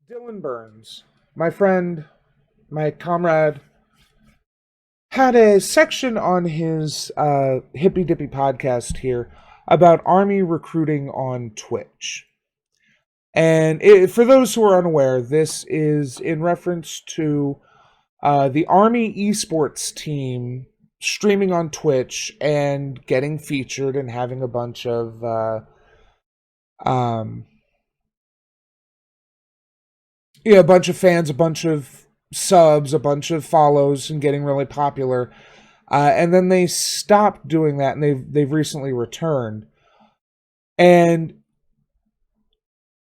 Dylan Burns, my friend, my comrade, had a section on his Hippy Dippy podcast here about Army recruiting on Twitch. And for those who are unaware, this is in reference to the Army esports team streaming on Twitch and getting featured and having a bunch of um, a bunch of fans, a bunch of subs, a bunch of follows, and getting really popular. And then they stopped doing that, and they've recently returned. And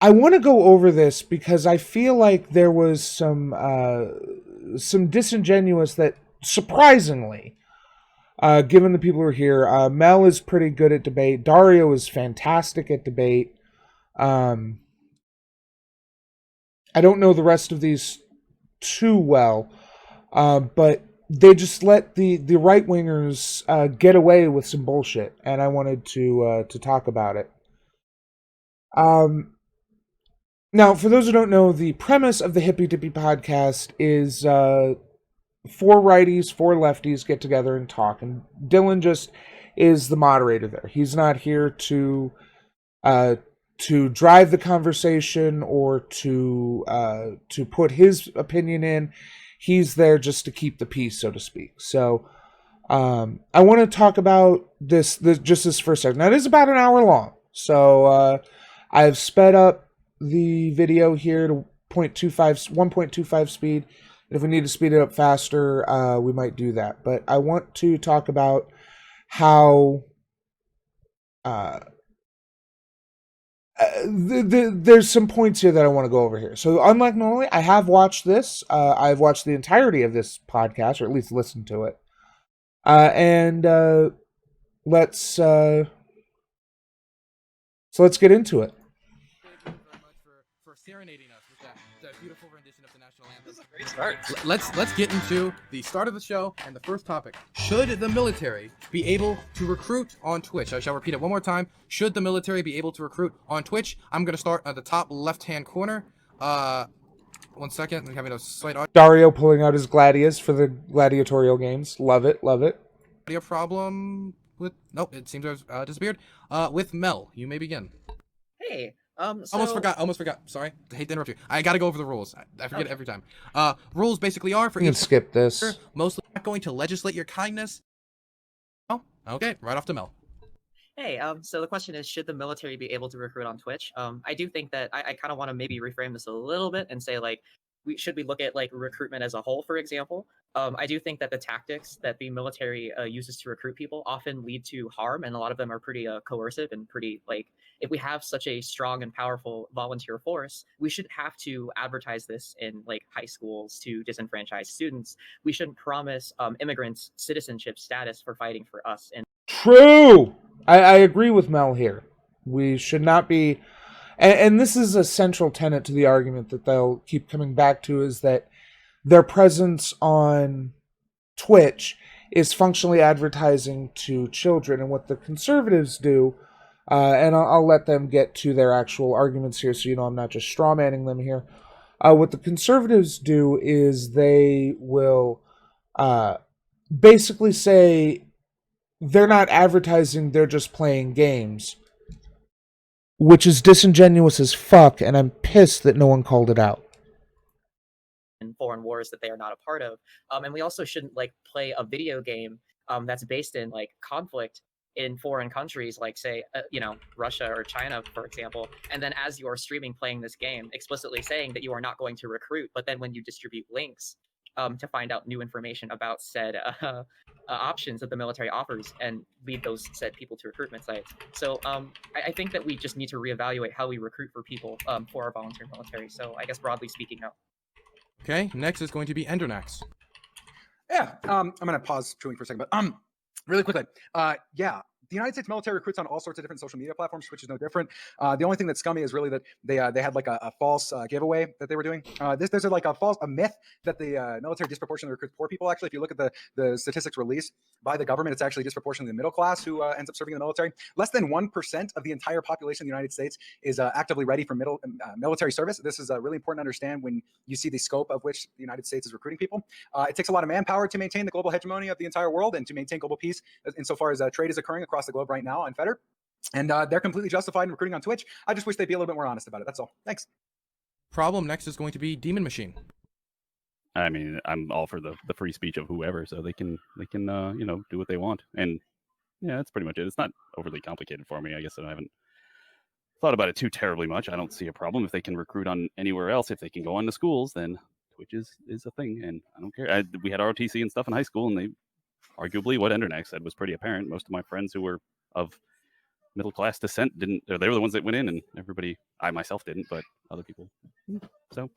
I want to go over this because I feel like there was some disingenuous that surprisingly, given the people who are here, Mel is pretty good at debate. Dario is fantastic at debate. I don't know the rest of these too well, but they just let the right wingers get away with some bullshit, and I wanted to talk about it. Now, for those who don't know, the premise of the Hippy Dippy podcast is 4 righties, 4 lefties get together and talk, and Dylan just is the moderator there. He's not here to drive the conversation or to put his opinion in. He's there just to keep the peace, so to speak. So I want to talk about this just this for a second. Now, it is about an hour long, so I've sped up the video here to 1.25 speed. If we need to speed it up faster, we might do that. But I want to talk about how there's some points here that I want to go over here. So unlike normally, I have watched this. I've watched the entirety of this podcast, or at least listened to it. And let's get into it. Thank you very much for serenading us with that beautiful rendition of the national anthem. This is a great start. Let's get into the start of the show and the first topic. Should the military be able to recruit on Twitch? I shall repeat it one more time. Should the military be able to recruit on Twitch? I'm going to start at the top left-hand corner. 1 second. I'm having a slight Dario pulling out his gladius for the gladiatorial games. Love it. audio problem with... Nope, it seems to have disappeared. With Mel, you may begin. Hey, Almost forgot. Sorry. I hate to interrupt you. I gotta go over the rules. I forget every time. Rules basically are for You can skip this. mostly not going to legislate your kindness. Oh, okay. Right off to Mel. Hey, so the question is, should the military be able to recruit on Twitch? I do think that I kind of want to maybe reframe this a little bit and say, like, we look at like recruitment as a whole, for example. I do think that the tactics that the military uses to recruit people often lead to harm, and a lot of them are pretty coercive and pretty like. If we have such a strong and powerful volunteer force, we should have to advertise this in like high schools to disenfranchised students. We shouldn't promise immigrants citizenship status for fighting for us. And True. I agree with Mel here. We should not be, and this is a central tenet to the argument that they'll keep coming back to, is that their presence on Twitch is functionally advertising to children. And what the conservatives do, and I'll let them get to their actual arguments here so you know I'm not just strawmanning them here. What the conservatives do is they will basically say they're not advertising, they're just playing games, which is disingenuous as fuck, and I'm pissed that no one called it out. in foreign wars that they are not a part of. And we also shouldn't like play a video game that's based in like conflict in foreign countries, like say, Russia or China, for example. And then as you are streaming playing this game, explicitly saying that you are not going to recruit, but then when you distribute links to find out new information about said options that the military offers and lead those said people to recruitment sites. So I think that we just need to reevaluate how we recruit for people for our volunteer military. So I guess broadly speaking, no. Okay, next is going to be Endernax. Yeah, I'm gonna pause chewing for a second, but really quickly, yeah, the United States military recruits on all sorts of different social media platforms, which is no different. The only thing that's scummy is really that they had like a false giveaway that they were doing. There's like a myth that the military disproportionately recruits poor people. Actually, if you look at the statistics released by the government, it's actually disproportionately the middle class who ends up serving in the military. Less than 1% of the entire population of the United States is actively ready for military service. This is really important to understand when you see the scope of which the United States is recruiting people. It takes a lot of manpower to maintain the global hegemony of the entire world and to maintain global peace insofar as trade is occurring across the globe right now unfettered. And they're completely justified in recruiting on Twitch. I just wish they'd be a little bit more honest about it. That's all. Thanks. Problem next is going to be Demon Machine. I mean, I'm all for the free speech of whoever, so they can do what they want. And yeah, that's pretty much it. It's not overly complicated for me. I guess I haven't thought about it too terribly much. I don't see a problem if they can recruit on anywhere else. If they can go on to schools, then Twitch is a thing, and I don't care. We had ROTC and stuff in high school, and they arguably what Endernack said was pretty apparent. Most of my friends who were of middle class descent didn't. Or they were the ones that went in, and everybody. I myself didn't, but other people. So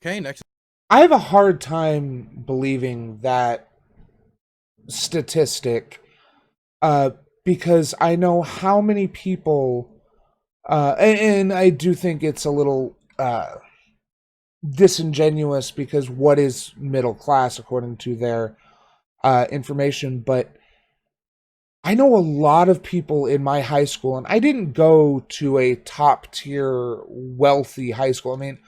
Okay, next. I have a hard time believing that statistic because I know how many people, and I do think it's a little disingenuous because what is middle class according to their information, but I know a lot of people in my high school, and I didn't go to a top tier wealthy high school. I mean,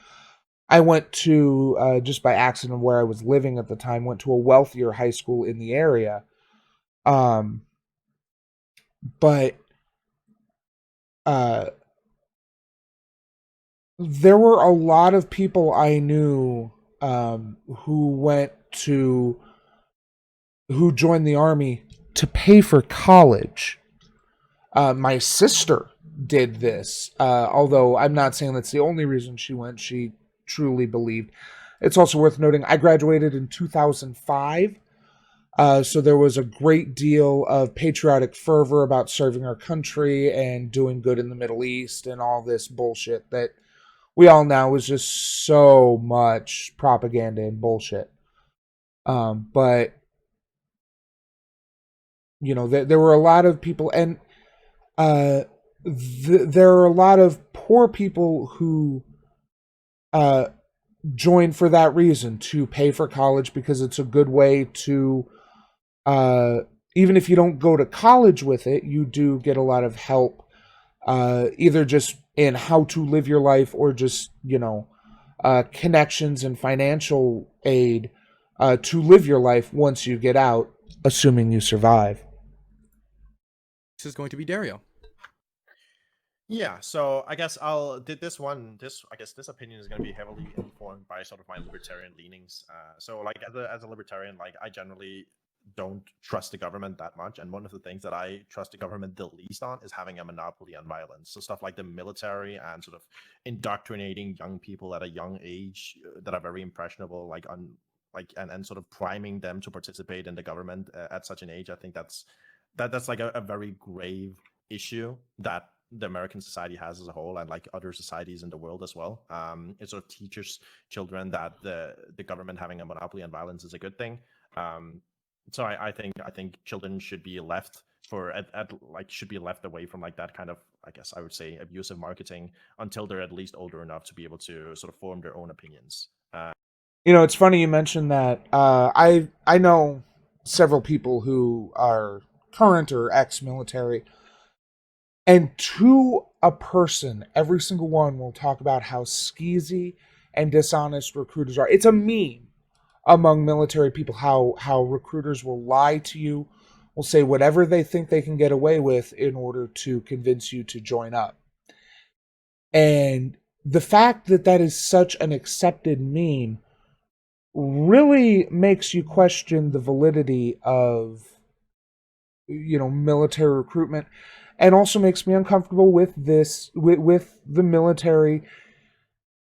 I went to, just by accident of where I was living at the time, went to a wealthier high school in the area. But there were a lot of people I knew who joined the army to pay for college. My sister did this, although I'm not saying that's the only reason she went. She truly believed. It's also worth noting I graduated in 2005, so there was a great deal of patriotic fervor about serving our country and doing good in the Middle East and all this bullshit that we all know is just so much propaganda and bullshit. But you know, there were a lot of people, and there are a lot of poor people who join for that reason, to pay for college, because it's a good way to, even if you don't go to college with it, you do get a lot of help, either just in how to live your life or just, connections and financial aid to live your life once you get out, assuming you survive. This is going to be Dario. Yeah, so I guess I guess this opinion is going to be heavily informed by sort of my libertarian leanings. So like as a libertarian, like I generally don't trust the government that much, and one of the things that I trust the government the least on is having a monopoly on violence. So stuff like the military and sort of indoctrinating young people at a young age that are very impressionable, and sort of priming them to participate in the government at such an age. I think that's like a very grave issue that the American society has as a whole, and like other societies in the world as well. It sort of teaches children that the government having a monopoly on violence is a good thing. So I think children should be left should be left away from like that kind of, I guess I would say, abusive marketing until they're at least older enough to be able to sort of form their own opinions. It's funny you mentioned that. I know several people who are current or ex-military, and to a person, every single one will talk about how skeezy and dishonest recruiters are. It's a meme among military people how recruiters will lie to you, will say whatever they think they can get away with in order to convince you to join up. And the fact that that is such an accepted meme really makes you question the validity of, military recruitment, and also makes me uncomfortable with with the military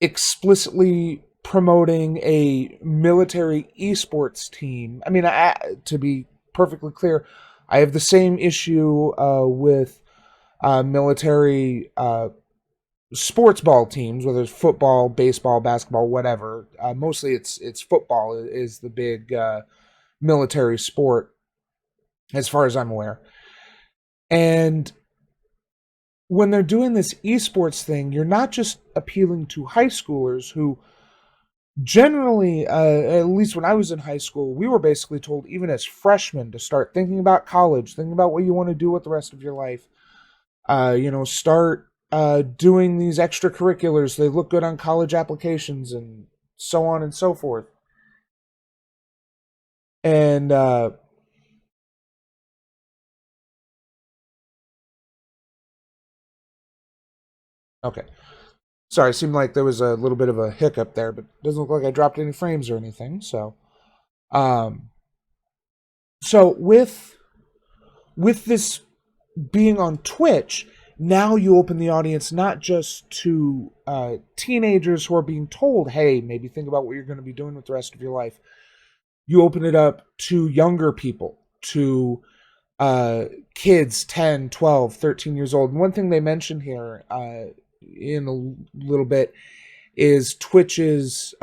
explicitly promoting a military esports team. I mean, to be perfectly clear, I have the same issue with military sports ball teams, whether it's football, baseball, basketball, whatever. Mostly it's football is the big military sport, as far as I'm aware. And when they're doing this esports thing, you're not just appealing to high schoolers who generally, at least when I was in high school, we were basically told, even as freshmen, to start thinking about college, thinking about what you want to do with the rest of your life. Start doing these extracurriculars. They look good on college applications and so on and so forth. And okay. Sorry, it seemed like there was a little bit of a hiccup there, but it doesn't look like I dropped any frames or anything. Um, so with this being on Twitch, now you open the audience not just to teenagers who are being told, hey, maybe think about what you're going to be doing with the rest of your life. You open it up to younger people, to kids 10, 12, 13 years old. And one thing they mention here in a little bit is Twitch's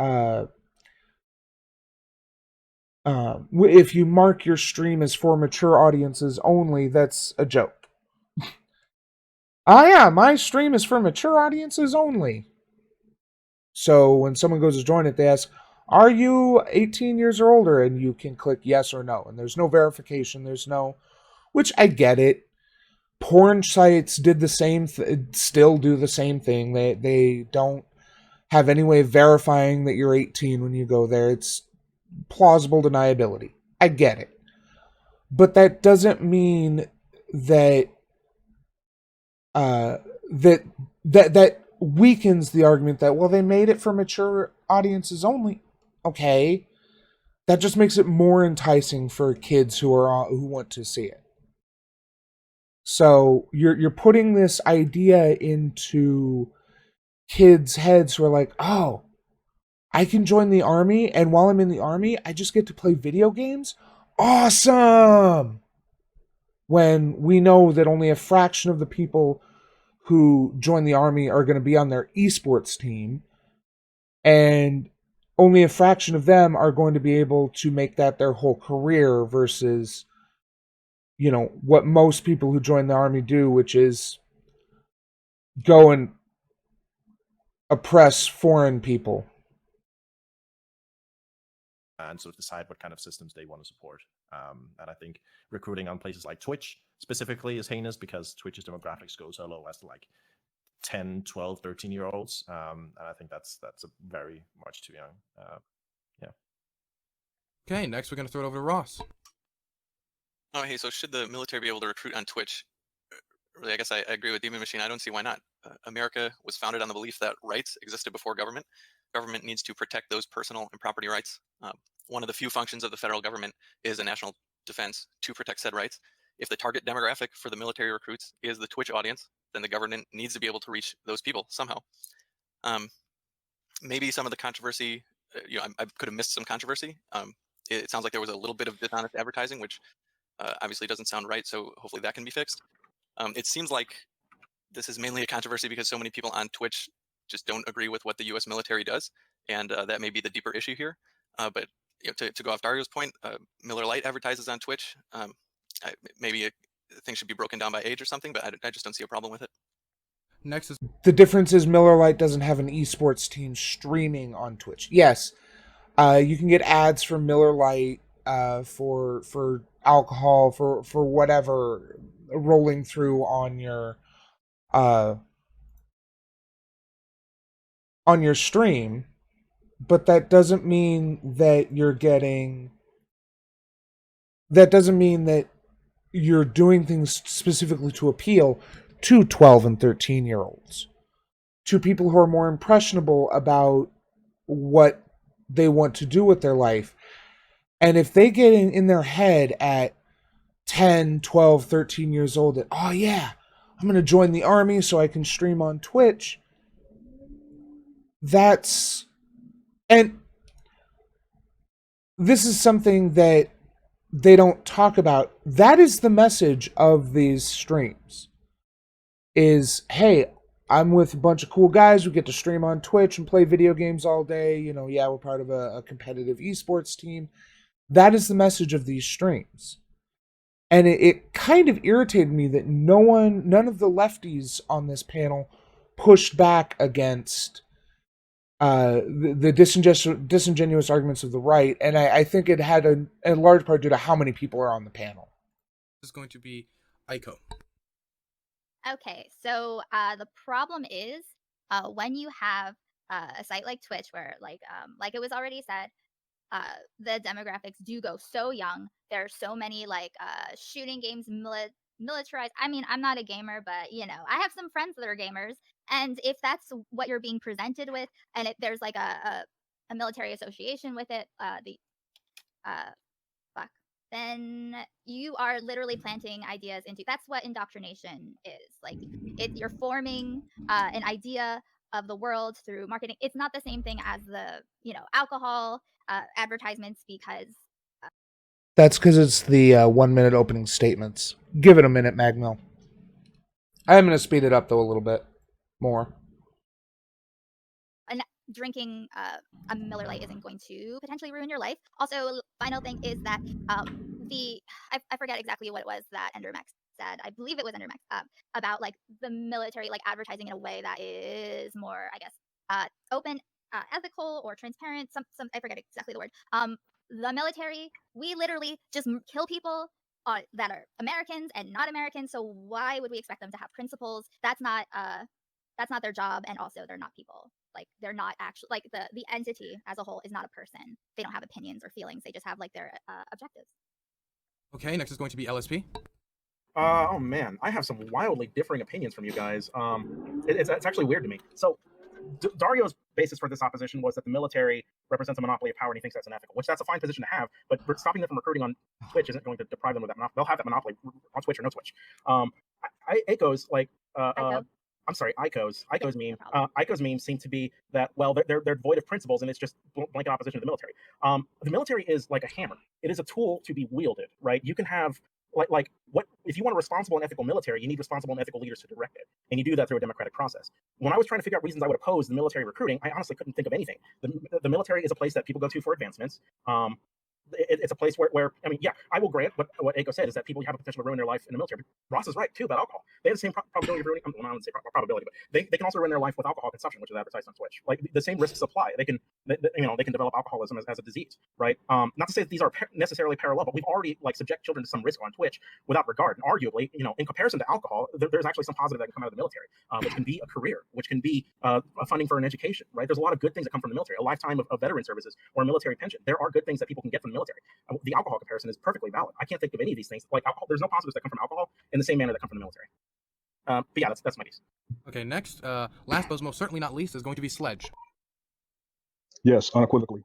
if you mark your stream as for mature audiences only, that's a joke. Yeah, my stream is for mature audiences only. So when someone goes to join it, they ask, are you 18 years or older? And you can click yes or no. And there's no verification. There's no, which I get it. Porn sites did the same, still do the same thing. They don't have any way of verifying that you're 18 when you go there. It's plausible deniability. I get it. But that doesn't mean that that weakens the argument that, well, they made it for mature audiences only. Okay. That just makes it more enticing for kids who want to see it. So you're putting this idea into kids' heads who are like, oh, I can join the army, and while I'm in the army, I just get to play video games? Awesome! When we know that only a fraction of the people who join the army are going to be on their esports team, and only a fraction of them are going to be able to make that their whole career versus, what most people who join the army do, which is go and oppress foreign people. And sort of decide what kind of systems they want to support. And I think recruiting on places like Twitch specifically is heinous because Twitch's demographics go so low as to like 10, 12, 13-year-olds. And I think that's a very much too young. Yeah. Okay, next we're going to throw it over to Ross. Oh, hey, so should the military be able to recruit on Twitch? Really, I guess I agree with Demon Machine. I don't see why not. America was founded on the belief that rights existed before government. Government needs to protect those personal and property rights. One of the few functions of the federal government is a national defense to protect said rights. If the target demographic for the military recruits is the Twitch audience, then the government needs to be able to reach those people somehow. Maybe some of the controversy, I could have missed some controversy. It sounds like there was a little bit of dishonest advertising, which obviously doesn't sound right, so hopefully that can be fixed. It seems like this is mainly a controversy because so many people on Twitch just don't agree with what the U.S. military does, and that may be the deeper issue here. But to go off Dario's point, Miller Lite advertises on Twitch. Maybe things should be broken down by age or something, but I just don't see a problem with it. Next is the difference is Miller Lite doesn't have an esports team streaming on Twitch. Yes, you can get ads from Miller Lite for alcohol, for whatever, rolling through on your stream, but that doesn't mean that you're doing things specifically to appeal to 12 and 13-year-olds, to people who are more impressionable about what they want to do with their life. And if they get in their head at 10, 12, 13 years old that, oh yeah, I'm going to join the army so I can stream on Twitch, and this is something that they don't talk about. That is the message of these streams. Is, hey, I'm with a bunch of cool guys. We get to stream on Twitch and play video games all day. Yeah, we're part of a competitive esports team. That is the message of these streams. And it kind of irritated me that none of the lefties on this panel pushed back against the disingenuous arguments of the right, and I think it had a large part due to how many people are on the panel. This is going to be Aiko. Okay, so the problem is when you have a site like Twitch, where like it was already said, the demographics do go so young. There are so many like shooting games militarized. I mean, I'm not a gamer, but you know, I have some friends that are gamers, and if that's what you're being presented with, and there's like a military association with it, the fuck, then you are literally planting ideas into. That's what indoctrination is. Like, you're forming an idea of the world through marketing. It's not the same thing as the alcohol advertisements, because That's because it's the 1 minute opening statements. Give it a minute, Magmel. I am going to speed it up though a little bit more. Drinking a Miller Lite isn't going to potentially ruin your life. Also, final thing is that I forget exactly what it was that Endermax said. I believe it was Endermax about like the military like advertising in a way that is more, I guess, open, ethical, or transparent. Some I forget exactly the word. The military, we literally just kill people that are Americans and not Americans. So why would we expect them to have principles? That's not their job, and also they're not people. Like, they're not actually, like, the entity as a whole is not a person. They don't have opinions or feelings. They just have like their objectives. Okay, next is going to be LSP. Oh man, I have some wildly differing opinions from you guys. It's actually weird to me. So Dario's basis for this opposition was that the military represents a monopoly of power, and he thinks that's unethical, which that's a fine position to have, but stopping them from recruiting on Twitch isn't going to deprive them of that monopoly. They'll have that monopoly on Twitch or no Twitch. Aiko's like I'm sorry, Aiko's meme. Aiko's meme seem to be that, well, they're devoid of principles, and it's just blanket opposition to the military. The military is like a hammer. It is a tool to be wielded, right? You can have like what if you want a responsible and ethical military, you need responsible and ethical leaders to direct it, and you do that through a democratic process. When I was trying to figure out reasons I would oppose the military recruiting, I honestly couldn't think of anything. The military is a place that people go to for advancements. It's a place where I mean, yeah, I will grant what Aiko said is that people have a potential to ruin their life in the military. But Ross is right too about alcohol. They have the same probability of ruining. Well, I wouldn't say probability, but they can also ruin their life with alcohol consumption, which is advertised on Twitch. Like, the same risks apply. They can develop alcoholism as a disease, right? Not to say that these are necessarily parallel, but we've already like subject children to some risk on Twitch without regard. And arguably, in comparison to alcohol, there's actually some positive that can come out of the military, which can be a career, which can be funding for an education, right? There's a lot of good things that come from the military, a lifetime of veteran services or a military pension. There are good things that people can get from the military. The alcohol comparison is perfectly valid. I can't think of any of these things. Like alcohol, there's no positives that come from alcohol in the same manner that come from the military. But yeah, that's my piece. Okay, next, last but most certainly not least, is going to be Sledge. Yes, unequivocally.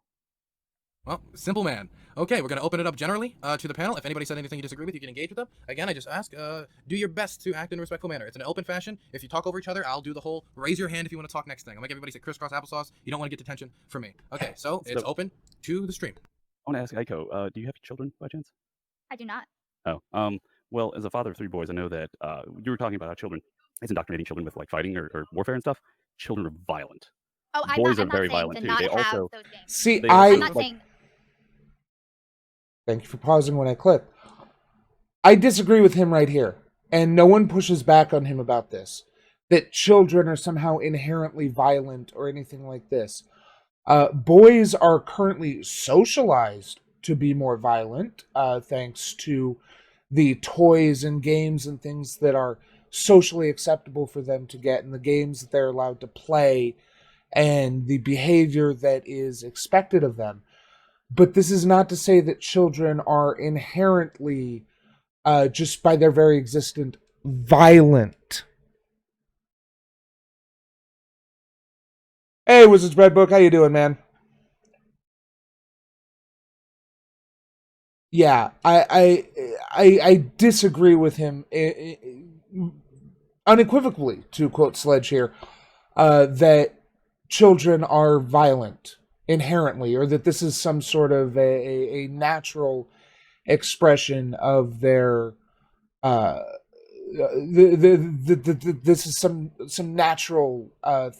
Well, simple man. Okay, we're going to open it up generally to the panel. If anybody said anything you disagree with, you can engage with them. Again, I just ask, do your best to act in a respectful manner. It's an open fashion. If you talk over each other, I'll do the whole raise your hand if you want to talk next thing. I'll make everybody say crisscross applesauce. You don't want to get detention from me. Okay, so it's open to the stream. I want to ask Aiko, do you have children by chance? I do not. Oh, well, as a father of 3 boys, I know that you were talking about how children, it's indoctrinating children with like fighting or warfare and stuff. Children are violent. Oh, boys I'm are very not saying violent to too. not They have also those games. See, I'm not saying. Thank you for pausing when I click. I disagree with him right here, and no one pushes back on him about this, that children are somehow inherently violent or anything like this. Boys are currently socialized to be more violent, thanks to the toys and games and things that are socially acceptable for them to get, and the games that they're allowed to play, and the behavior that is expected of them. But this is not to say that children are inherently, just by their very existence, violent. Hey, Wizards Red Book, how you doing, man? Yeah, I disagree with him unequivocally, to quote Sledge here, that children are violent inherently, or that this is some sort of a natural expression of their this is some natural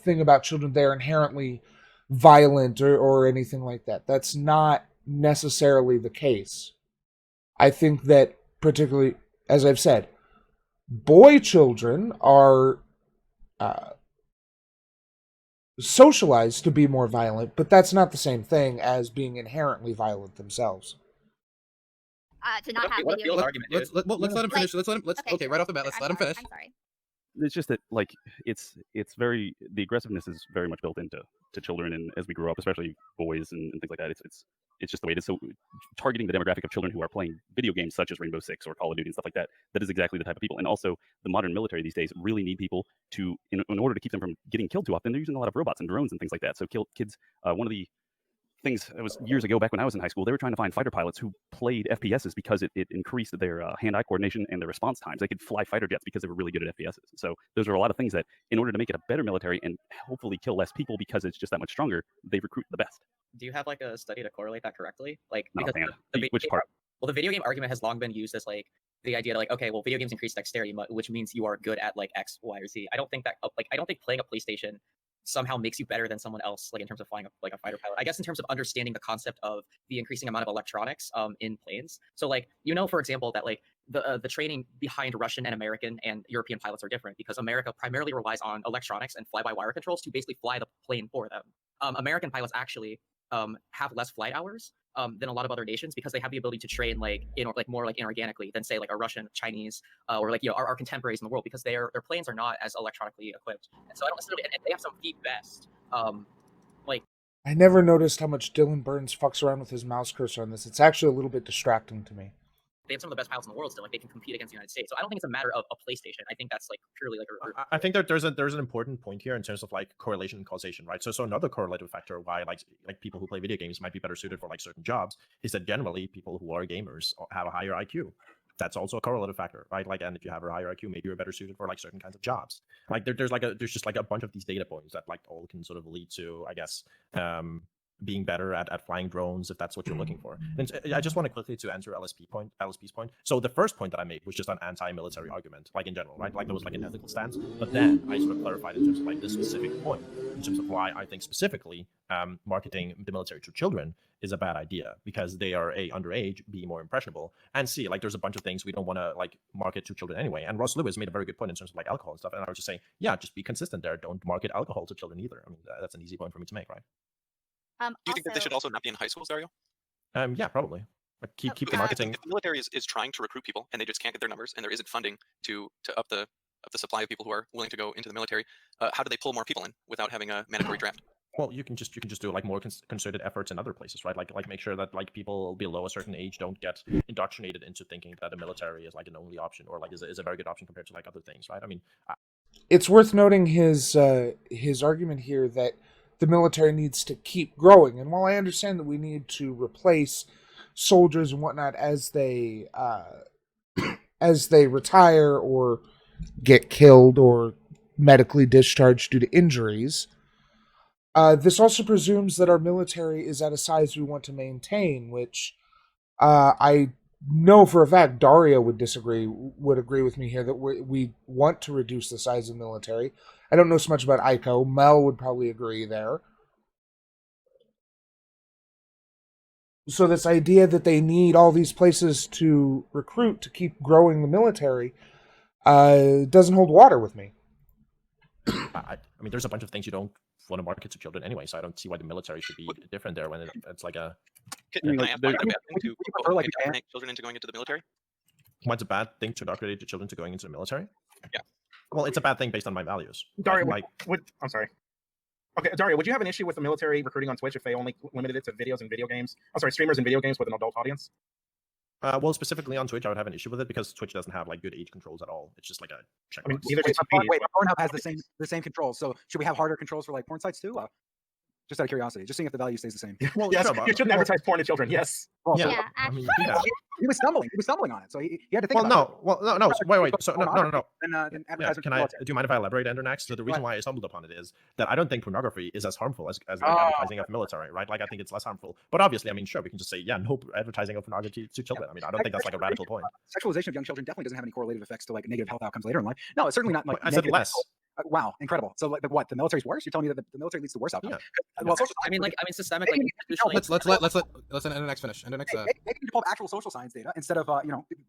thing about children. They're inherently violent or anything like that. That's not necessarily the case. I think that particularly, as I've said, boy children are socialized to be more violent, but that's not the same thing as being inherently violent themselves. To not have What a video field games. argument, dude. Let's let him finish. Okay, right off the bat, let's I'm let him sorry, finish. I'm sorry. It's just that like it's very the aggressiveness is very much built into children, and as we grow up, especially boys and things like that, it's just the way it is. So targeting the demographic of children who are playing video games such as Rainbow Six or Call of Duty and stuff like that, that is exactly the type of people. And also the modern military these days really need people to in order to keep them from getting killed too often. They're using a lot of robots and drones and things like that. So kids. One of the things it was years ago back when I was in high school, they were trying to find fighter pilots who played FPSs because it increased their hand-eye coordination and their response times. They could fly fighter jets because they were really good at FPSs. So those are a lot of things that in order to make it a better military and hopefully kill less people because it's just that much stronger, they recruit the best. Do you have like a study to correlate that correctly? Like No, because man. the video Which game part? Well, the video game argument has long been used as like the idea that like, okay, well, video games increase dexterity, which means you are good at like X, Y, or Z. I don't think playing a PlayStation somehow makes you better than someone else, like in terms of flying like a fighter pilot. I guess in terms of understanding the concept of the increasing amount of electronics in planes. So like, for example, that like the training behind Russian and American and European pilots are different because America primarily relies on electronics and fly-by-wire controls to basically fly the plane for them. American pilots actually have less flight hours than a lot of other nations because they have the ability to train like more like inorganically than say like a Russian, Chinese, or like our contemporaries in the world because their planes are not as electronically equipped. And so I don't necessarily, and they have some feet best. Like I never noticed how much Dylan Burns fucks around with his mouse cursor on this. It's actually a little bit distracting to me. they have some of the best pilots in the world still. Like they can compete against the United States. So I don't think it's a matter of a PlayStation. I think that's like purely like I think that there's an important point here in terms of like correlation and causation, right? So another correlative factor why like people who play video games might be better suited for like certain jobs is that generally people who are gamers have a higher IQ. That's also a correlative factor, right? Like, and if you have a higher IQ, maybe you're better suited for like certain kinds of jobs. Like there's just like a bunch of these data points that like all can sort of lead to, I guess, being better at flying drones if that's what you're looking for. And I just want to quickly to answer LSP's point. So the first point that I made was just an anti-military argument, like in general, right? Like there was like an ethical stance, but then I sort of clarified in terms of like this specific point, in terms of why I think specifically marketing the military to children is a bad idea because they are A, underage, B, more impressionable, and C, like there's a bunch of things we don't want to like market to children anyway. And Ross Lewis made a very good point in terms of like alcohol and stuff. And I was just saying, yeah, just be consistent there. Don't market alcohol to children either. I mean, that's an easy point for me to make, right? Do you think that they should also not be in high schools, Dario? Yeah, probably. Like keep the Because marketing. if the military is trying to recruit people and they just can't get their numbers and there isn't funding to up the supply of people who are willing to go into the military, how do they pull more people in without having a mandatory draft? Well, you can just do like more concerted efforts in other places, right? Like make sure that like people below a certain age don't get indoctrinated into thinking that the military is like an only option or like is a very good option compared to like other things, right? I mean, it's worth noting his argument here that the military needs to keep growing. And while I understand that we need to replace soldiers and whatnot as they retire or get killed or medically discharged due to injuries, this also presumes that our military is at a size we want to maintain, which I know for a fact Dario would agree with me here that we want to reduce the size of the military. I don't know so much about Ico. Mel would probably agree there. So this idea that they need all these places to recruit to keep growing the military doesn't hold water with me. I mean, there's a bunch of things you don't want to market to children anyway, so I don't see why the military should be different there when it's like a. Can I ask why it's a bad thing to indoctrinate children into going into the military? What's a bad thing to indoctrinate the children to going into the military? Yeah. Well, it's a bad thing based on my values. Dario, like, I'm sorry. Okay, Dario, would you have an issue with the military recruiting on Twitch if they only limited it to videos and video games? I'm sorry, streamers and video games with an adult audience? Well, specifically on Twitch, I would have an issue with it because Twitch doesn't have like good age controls at all. It's just like a checkbox. I mean, neither does wait, Pornhub has the same controls. So should we have harder controls for like porn sites too? Just out of curiosity, just seeing if the value stays the same. Well, yes, sure, you shouldn't advertise porn to children. Yes. Well, Yeah, I mean, actually. yeah. He was stumbling on it, so he had to think. No. Wait. So no. Then Yeah, do you mind if I elaborate, Ender, next? So the reason why I stumbled upon it is that I don't think pornography is as harmful as the advertising of military, right? Like I think it's less harmful. But obviously, I mean, sure, we can just say, yeah, no advertising of pornography to children. I mean, I don't think that's like a radical point. Sexualization of young children definitely doesn't have any correlative effects to like negative health outcomes later in life. No, it's certainly not. Like, I said less. Wow, incredible. So like, what? The military's worse? You're telling me that the military leads to worse outcomes? Well, social I mean, systemic, maybe like you need to institutionally. Let's end the next finish. And the next. maybe you need to pull up actual social science data instead of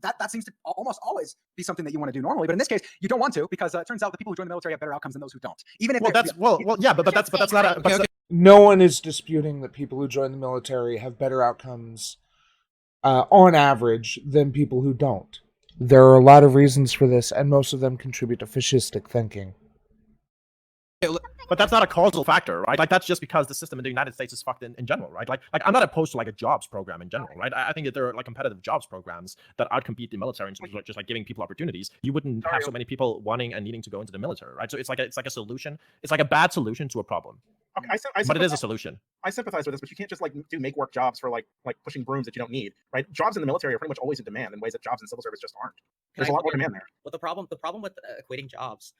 that seems to almost always be something that you want to do normally. But in this case, you don't want to because it turns out the people who join the military have better outcomes than those who don't. Even if Well, they're- that's yeah, but that's not a. But No one is disputing that people who join the military have better outcomes on average than people who don't. There are a lot of reasons for this, and most of them contribute to fascistic thinking. But that's not a causal factor, right? Like that's just because the system in the United States is fucked in general, right? Like I'm not opposed to like a jobs program in general, right? I think that there are like competitive jobs programs that outcompete the military in terms of like, just like giving people opportunities. You wouldn't have so many people wanting and needing to go into the military, right? So it's like a solution. It's like a bad solution to a problem, Okay, but it is a solution. I sympathize with this, but you can't just like do make work jobs for like pushing brooms that you don't need, right? Jobs in the military are pretty much always in demand in ways that jobs in civil service just aren't. There's a lot more demand there. But the problem with equating jobs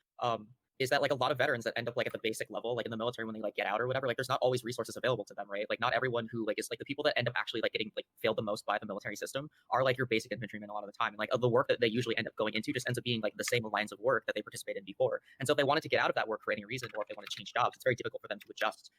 is that like a lot of veterans that end up like at the basic level, like in the military when they like get out or whatever, like there's not always resources available to them, right? Like not everyone who like is like the people that end up actually like getting like failed the most by the military system are like your basic infantrymen a lot of the time. And like the work that they usually end up going into just ends up being like the same lines of work that they participated in before. And so if they wanted to get out of that work for any reason, or if they want to change jobs, it's very difficult for them to adjust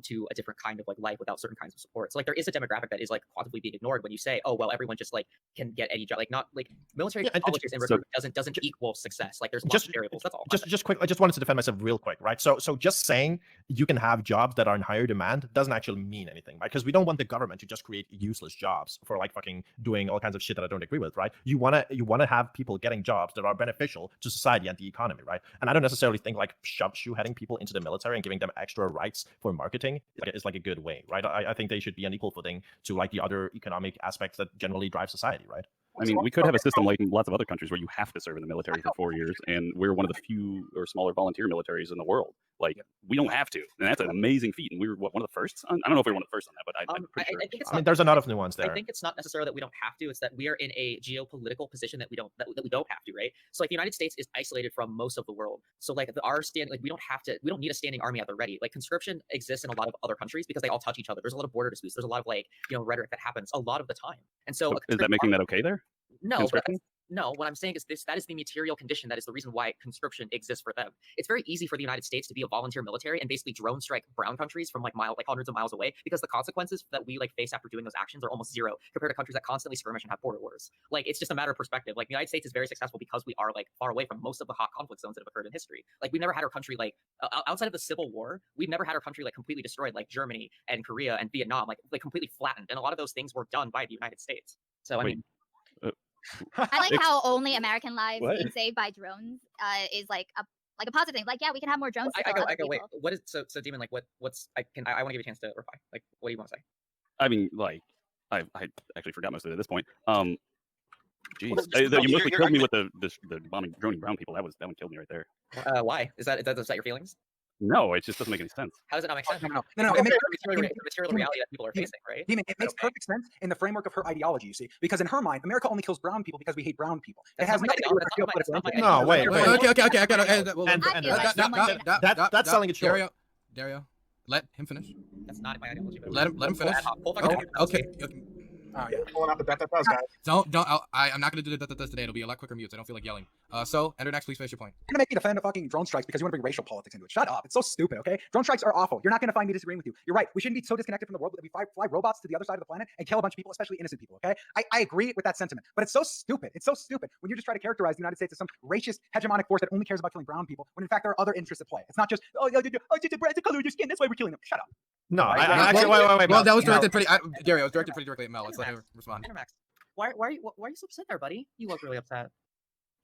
to a different kind of like life without certain kinds of support. So like there is a demographic that is like quantitably being ignored when you say, oh well, everyone just like can get any job. Like not like military politics and recruitment doesn't equal success. Like there's lots of variables. That's all. Just quick. I just wanted to defend myself real quick, right? So just saying you can have jobs that are in higher demand doesn't actually mean anything, right? Because we don't want the government to just create useless jobs for like fucking doing all kinds of shit that I don't agree with, right? You wanna have people getting jobs that are beneficial to society and the economy, right? And I don't necessarily think like shoe-heading people into the military and giving them extra rights for marketing is like a good way, right? I think they should be on equal footing to like the other economic aspects that generally drive society, right? I mean, we could have a system like in lots of other countries where you have to serve in the military for 4 years, and we're one of the few or smaller volunteer militaries in the world. Like, we don't have to, and that's an amazing feat. And we were one of the first. I don't know if we were one of the first on that, but I'm pretty sure. I think it's I mean, there's a lot of nuance I there. think it's not necessarily that we don't have to. It's that we are in a geopolitical position that we don't have to, right? So like the United States is isolated from most of the world. So like we don't need a standing army at the ready. Like conscription exists in a lot of other countries because they all touch each other. There's a lot of border disputes. There's a lot of like rhetoric that happens a lot of the time. And so Is that making that okay there? No, no, what I'm saying is that is the material condition that is the reason why conscription exists for them. It's very easy for the United States to be a volunteer military and basically drone strike brown countries from like hundreds of miles away because the consequences that we like face after doing those actions are almost zero compared to countries that constantly skirmish and have border wars. Like it's just a matter of perspective. Like the United States is very successful because we are like far away from most of the hot conflict zones that have occurred in history. Like we've never had our country like outside of the Civil War, we've never had our country like completely destroyed like Germany and Korea and Vietnam, like completely flattened. And a lot of those things were done by the United States. So I mean. I like how only American lives being saved by drones is like a positive thing. Like, yeah, we can have more drones. I go. Wait, what is so Demon? Like, what's I want to give you a chance to reply. Like, what do you want to say? I mean, like, I actually forgot most of it at this point. Jeez, you mostly killed me with the bombing droning brown people. That one killed me right there. Why? Does that your feelings? No, it just doesn't make any sense. How does it not make sense? No. It makes material reality that people are facing, right? It makes perfect sense in the framework of her ideology, you see, because in her mind, America only kills brown people because we hate brown people. It has nothing to do with geopolitical. No, wait. Okay. That's selling it short. Dario, let him finish. That's not my ideology. Let him finish. Okay. Oh yeah, pulling out the bet that does, guys. I'm not gonna do that today. It'll be a lot quicker mutes. I don't feel like yelling. So, Ender next, please finish your point. You're gonna make me defend the fucking drone strikes because you want to bring racial politics into it. Shut up. It's so stupid, okay? Drone strikes are awful. You're not gonna find me disagreeing with you. You're right. We shouldn't be so disconnected from the world that we fly robots to the other side of the planet and kill a bunch of people, especially innocent people, okay? I agree with that sentiment, but it's so stupid. It's so stupid when you just try to characterize the United States as some racist hegemonic force that only cares about killing brown people, when in fact there are other interests at play. It's not just, it's the color of your skin, that's why we're killing them. Shut up. No, Right? actually, wait. Well, that was directed pretty. Dario, it was directed pretty directly at Mel. Let's let him respond. Why are you so upset there, buddy? You look really upset.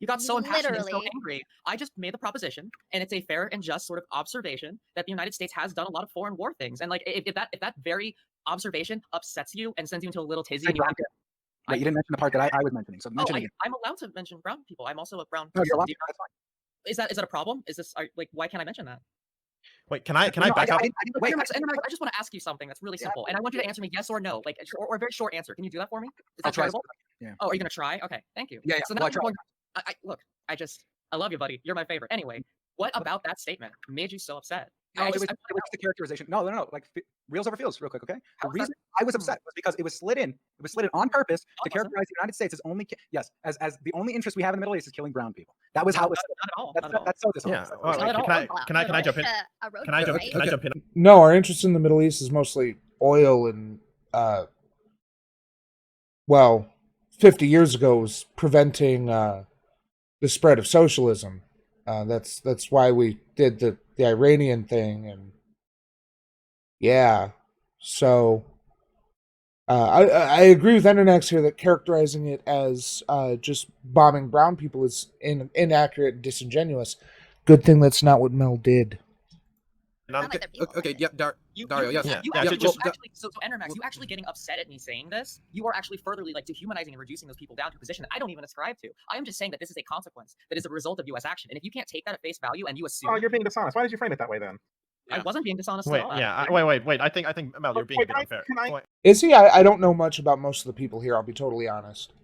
You got so impassioned and so angry. I just made the proposition, and it's a fair and just sort of observation that the United States has done a lot of foreign war things. And like, if that very observation upsets you and sends you into a little tizzy, you didn't mention the part that I was mentioning. So mention it. I'm allowed to mention brown people. I'm also a brown No, person. you're allowed to. That's fine. Is that a problem? Is this like why can't I mention that? Wait, can I back up? Wait, I just want to ask you something that's really simple, and I want you to answer me yes or no, like or a very short answer. Can you do that for me? Is that tryable? Yeah. Oh, are you gonna try? Okay, thank you. Yeah. So now look, I love you, buddy. You're my favorite. Anyway, what about that statement made you so upset? No, I it just, was, I, it was just the characterization. No. Like reels over feels, real quick, okay? The How is that- reason I was upset was because it was slid in. It was slid in on purpose No, to it wasn't. characterize the United States as only yes, as the only interest we have in the Middle East is killing brown people. That was how it was. not at all. That's, Not at all. that's so Yeah. dishonest. Well, Not at all. can I jump in? A road Can I trip, jump? right? Can I jump in? No, our interest in the Middle East is mostly oil and, well, 50 years ago was preventing the spread of socialism. That's why we did the Iranian thing, and yeah. So I agree with Enternax here that characterizing it as just bombing brown people is inaccurate and disingenuous. Good thing that's not what Mel did. Not like they're people, Okay, like yeah, Dario, yes. You Yeah, actually, just- so Endermax, you actually getting upset at me saying this, you are actually furtherly like dehumanizing and reducing those people down to a position that I don't even ascribe to. I am just saying that this is a consequence that is a result of U.S. action, and if you can't take that at face value and you assume, Oh, you're being dishonest. Why did you frame it that way then? I wasn't being dishonest Wait, at all. yeah. Wait. I think Mel, you're being a Wait, bit unfair. can I- Wait, Is he? I don't know much about most of the people here, I'll be totally honest.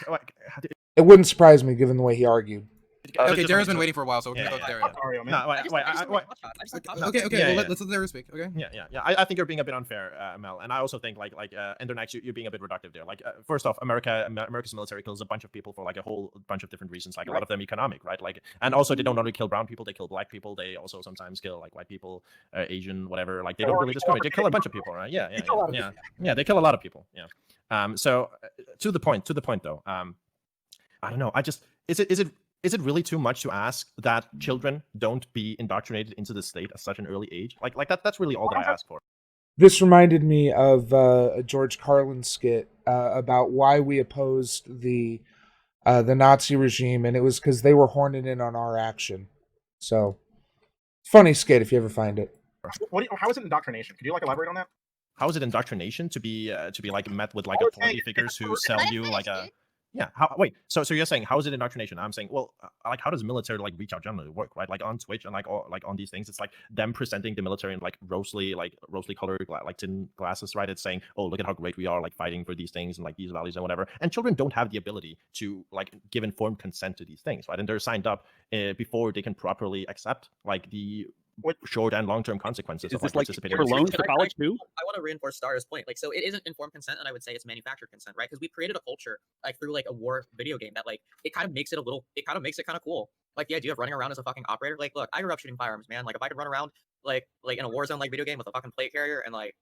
wait, It wouldn't surprise me given the way he argued. Okay, just Dario's make been sure- waiting for a while, so we're gonna Yeah, go yeah. to Dario. Dario, man. No, I wait, just, wait. I just Wait. like hot shots. I just like hot shots. Okay, Yeah, well, yeah. let's let Dario speak. Okay. Yeah. I think you're being a bit unfair, Mel, and I also think like Endernax, you're being a bit reductive there. Like, first off, America's military kills a bunch of people for like a whole bunch of different reasons. Like a lot of them economic, right? Like, and also they don't only kill brown people; they kill black people. They also sometimes kill like white people, Asian, whatever. Like they don't really discriminate. They kill a bunch of people, right? Yeah. Yeah. They kill a lot of people. Yeah. So to the point though. I don't know. Is it really too much to ask that children don't be indoctrinated into the state at such an early age? Like that's really all that I ask for. This reminded me of a George Carlin skit about why we opposed the Nazi regime, and it was because they were horning in on our action. So, funny skit if you ever find it. How is it indoctrination? Could you like elaborate on that? How is it indoctrination to be like met with like I would authority say figures who it's- sell Let him you finish, like a dude. yeah? So you're saying how is it indoctrination? I'm saying well like how does military like reach out generally work, right? Like on Twitch and like on these things, it's like them presenting the military in like rosely colored like tin glasses, right? It's saying oh look at how great we are like fighting for these things and like these values and whatever. And children don't have the ability to like give informed consent to these things, right? And they're signed up before they can properly accept like the short and long-term consequences Is of this like like participating for in these loans things. for college too? I want to reinforce Star's point. Like, so it isn't informed consent, and I would say it's manufactured consent, right? Because we created a culture like through like a war video game that like it kind of makes it kind of cool. Like the idea of running around as a fucking operator. Like, look, I grew up shooting firearms, man. Like, if I could run around like in a war zone like video game with a fucking plate carrier and like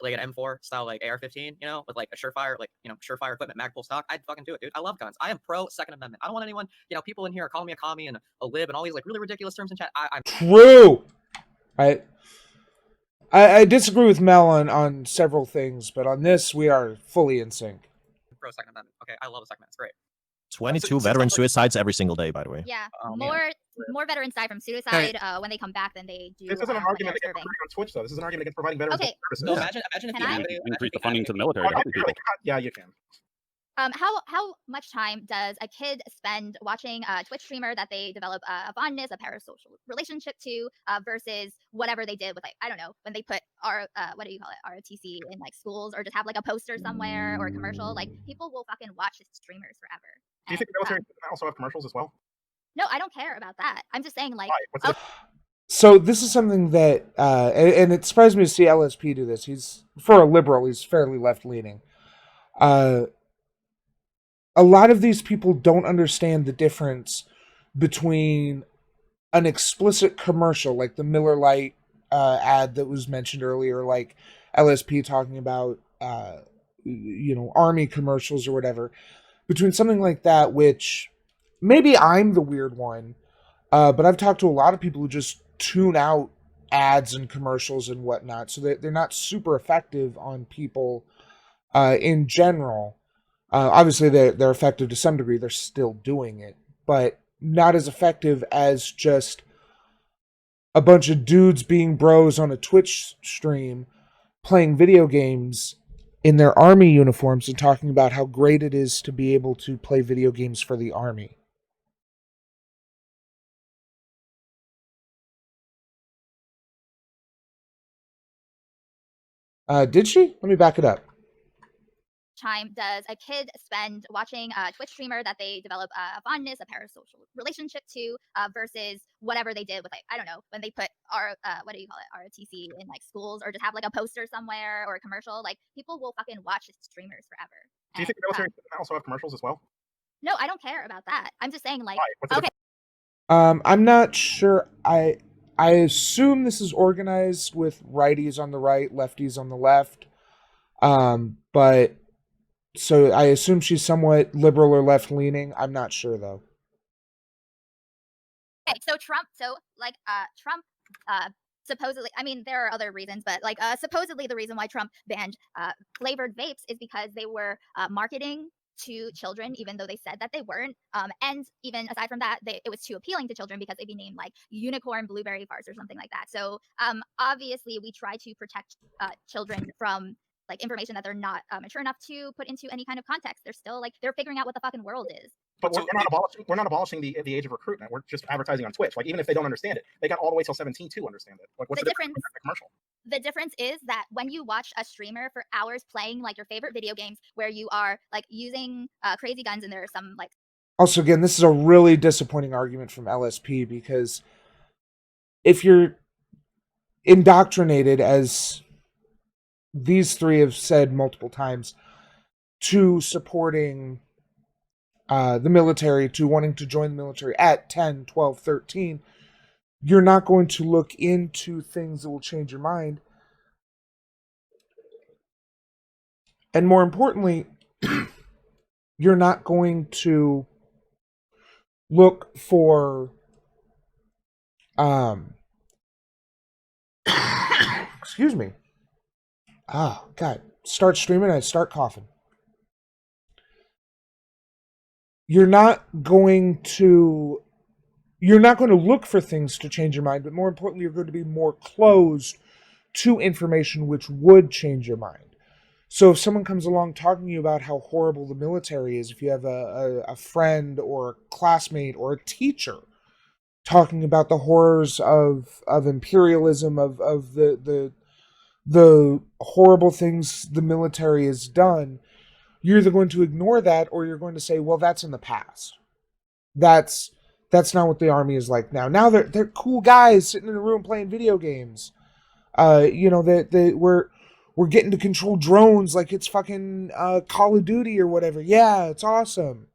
an M4 style like AR-15, you know, with like a surefire equipment, mag pull stock, I'd fucking do it, dude. I love guns. I am pro Second Amendment. I don't want anyone, people in here are calling me a commie and a lib and all these like really ridiculous terms in chat. I'm True. I disagree with Mel on several things, but on this we are fully in sync. pro Second Amendment. Okay, I love the Second Amendment. It's great. 22 veteran suicides every single day, by the way. Yeah, Oh, man. more veterans die from suicide when they come back than they do This isn't an when argument they're against serving. on Twitch, though. This is an argument against providing veterans Okay. services. No, Yeah. imagine if Can you I? had a- Increase imagine the if funding you to the had a- military to help these people. Yeah, you can. How much time does a kid spend watching a Twitch streamer that they develop a fondness, a parasocial relationship to, versus whatever they did with like I don't know when they put what do you call it ROTC in like schools or just have like a poster somewhere or a commercial? Like people will fucking watch these streamers forever. Do you think the military should also have commercials as well? No, I don't care about that. I'm just saying like Why? What's the So this is something that, and it surprised me to see LSP do this. He's, for a liberal, he's fairly left-leaning. A lot of these people don't understand the difference between an explicit commercial, like the Miller Lite ad that was mentioned earlier, like LSP talking about, army commercials or whatever, between something like that, which maybe I'm the weird one, but I've talked to a lot of people who just tune out ads and commercials and whatnot, so that they're not super effective on people in general. Obviously, they're effective to some degree. They're still doing it, but not as effective as just a bunch of dudes being bros on a Twitch stream playing video games in their army uniforms and talking about how great it is to be able to play video games for the army. Did she? Let me back it up. time does a kid spend watching a Twitch streamer that they develop a fondness, a parasocial relationship to, versus whatever they did with, like, I don't know, when they put what do you call it, ROTC in like schools, or just have like a poster somewhere or a commercial. Like, people will fucking watch streamers forever. Do you think the military should also have commercials as well? No, I don't care about that. I'm just saying, like, Why? What's the okay, I'm not sure. I assume this is organized with righties on the right, lefties on the left. But so I assume she's somewhat liberal or left leaning. I'm not sure though. okay, so Trump, Trump, supposedly, I mean, there are other reasons, but like, supposedly the reason why Trump banned flavored vapes is because they were marketing to children, even though they said that they weren't. And even aside from that, it was too appealing to children because they'd be named like unicorn blueberry farts or something like that. So obviously, we try to protect children from like information that they're not mature enough to put into any kind of context. They're still like, they're figuring out what the fucking world is. But we're not abolishing the age of recruitment. We're just advertising on Twitch. Like, even if they don't understand it, they got all the way till 17 to understand it. Like, what's the difference in the commercial? The difference is that when you watch a streamer for hours playing like your favorite video games, where you are like using crazy guns, and there are some like. Also, again, this is a really disappointing argument from LSP, because if you're indoctrinated, as these three have said multiple times, to supporting the military, to wanting to join the military at 10, 12, 13, you're not going to look into things that will change your mind. And more importantly, you're not going to look for excuse me. Oh, God. Start streaming, I start coughing. You're not going to look for things to change your mind, but more importantly, you're going to be more closed to information which would change your mind. So if someone comes along talking to you about how horrible the military is, if you have a friend or a classmate or a teacher talking about the horrors of imperialism, of the horrible things the military has done, you're either going to ignore that, or you're going to say, well, that's in the past. That's not what the army is like now. Now they're cool guys sitting in a room playing video games. We're getting to control drones like it's fucking Call of Duty or whatever. Yeah, it's awesome.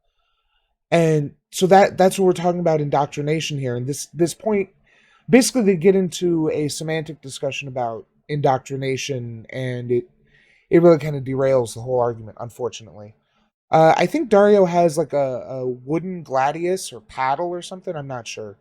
And so that's what we're talking about, indoctrination here. And this point, basically they get into a semantic discussion about indoctrination, and it really kind of derails the whole argument, unfortunately. I think Dario has like a wooden gladius or paddle or something. I'm not sure.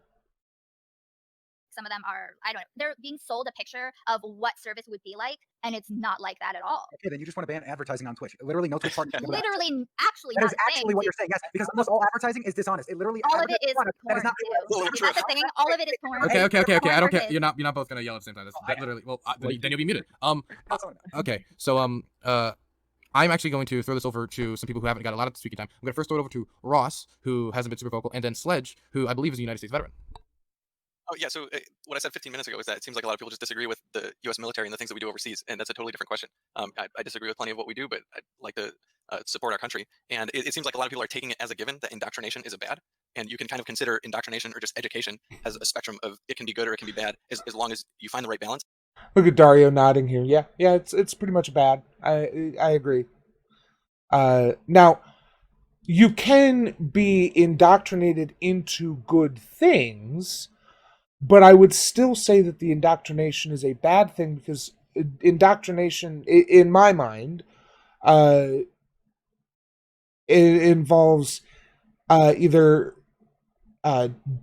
Some of them are, I don't know, they're being sold a picture of what service would be like, and it's not like that at all. Okay, then you just want to ban advertising on Twitch. Literally, no Twitch partner. Literally, actually, That not is actually what you're saying. Yes, because almost all advertising is dishonest. It literally all of it is porn. That is not Too. That's the thing. All of it is porn. Okay. I don't care. Kids. You're not both gonna yell at the same time. That's literally. Well, then you'll be muted. Okay. So I'm actually going to throw this over to some people who haven't got a lot of speaking time. I'm going to first throw it over to Ross, who hasn't been super vocal, and then Sledge, who I believe is a United States veteran. Oh, yeah. So what I said 15 minutes ago is that it seems like a lot of people just disagree with the U.S. military and the things that we do overseas, and that's a totally different question. I disagree with plenty of what we do, but I'd like to support our country. And it seems like a lot of people are taking it as a given that indoctrination is a bad, and you can kind of consider indoctrination or just education as a spectrum of it can be good or it can be bad, as long as you find the right balance. Look at Dario nodding here. Yeah, it's pretty much bad. I agree. Now, you can be indoctrinated into good things, but I would still say that the indoctrination is a bad thing, because indoctrination, in my mind, it involves either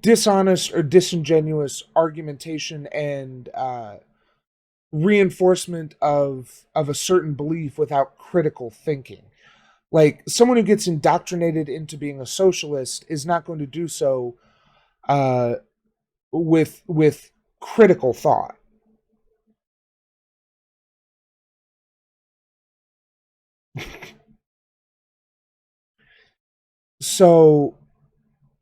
dishonest or disingenuous argumentation and reinforcement of a certain belief without critical thinking. Like, someone who gets indoctrinated into being a socialist is not going to do so with critical thought. So,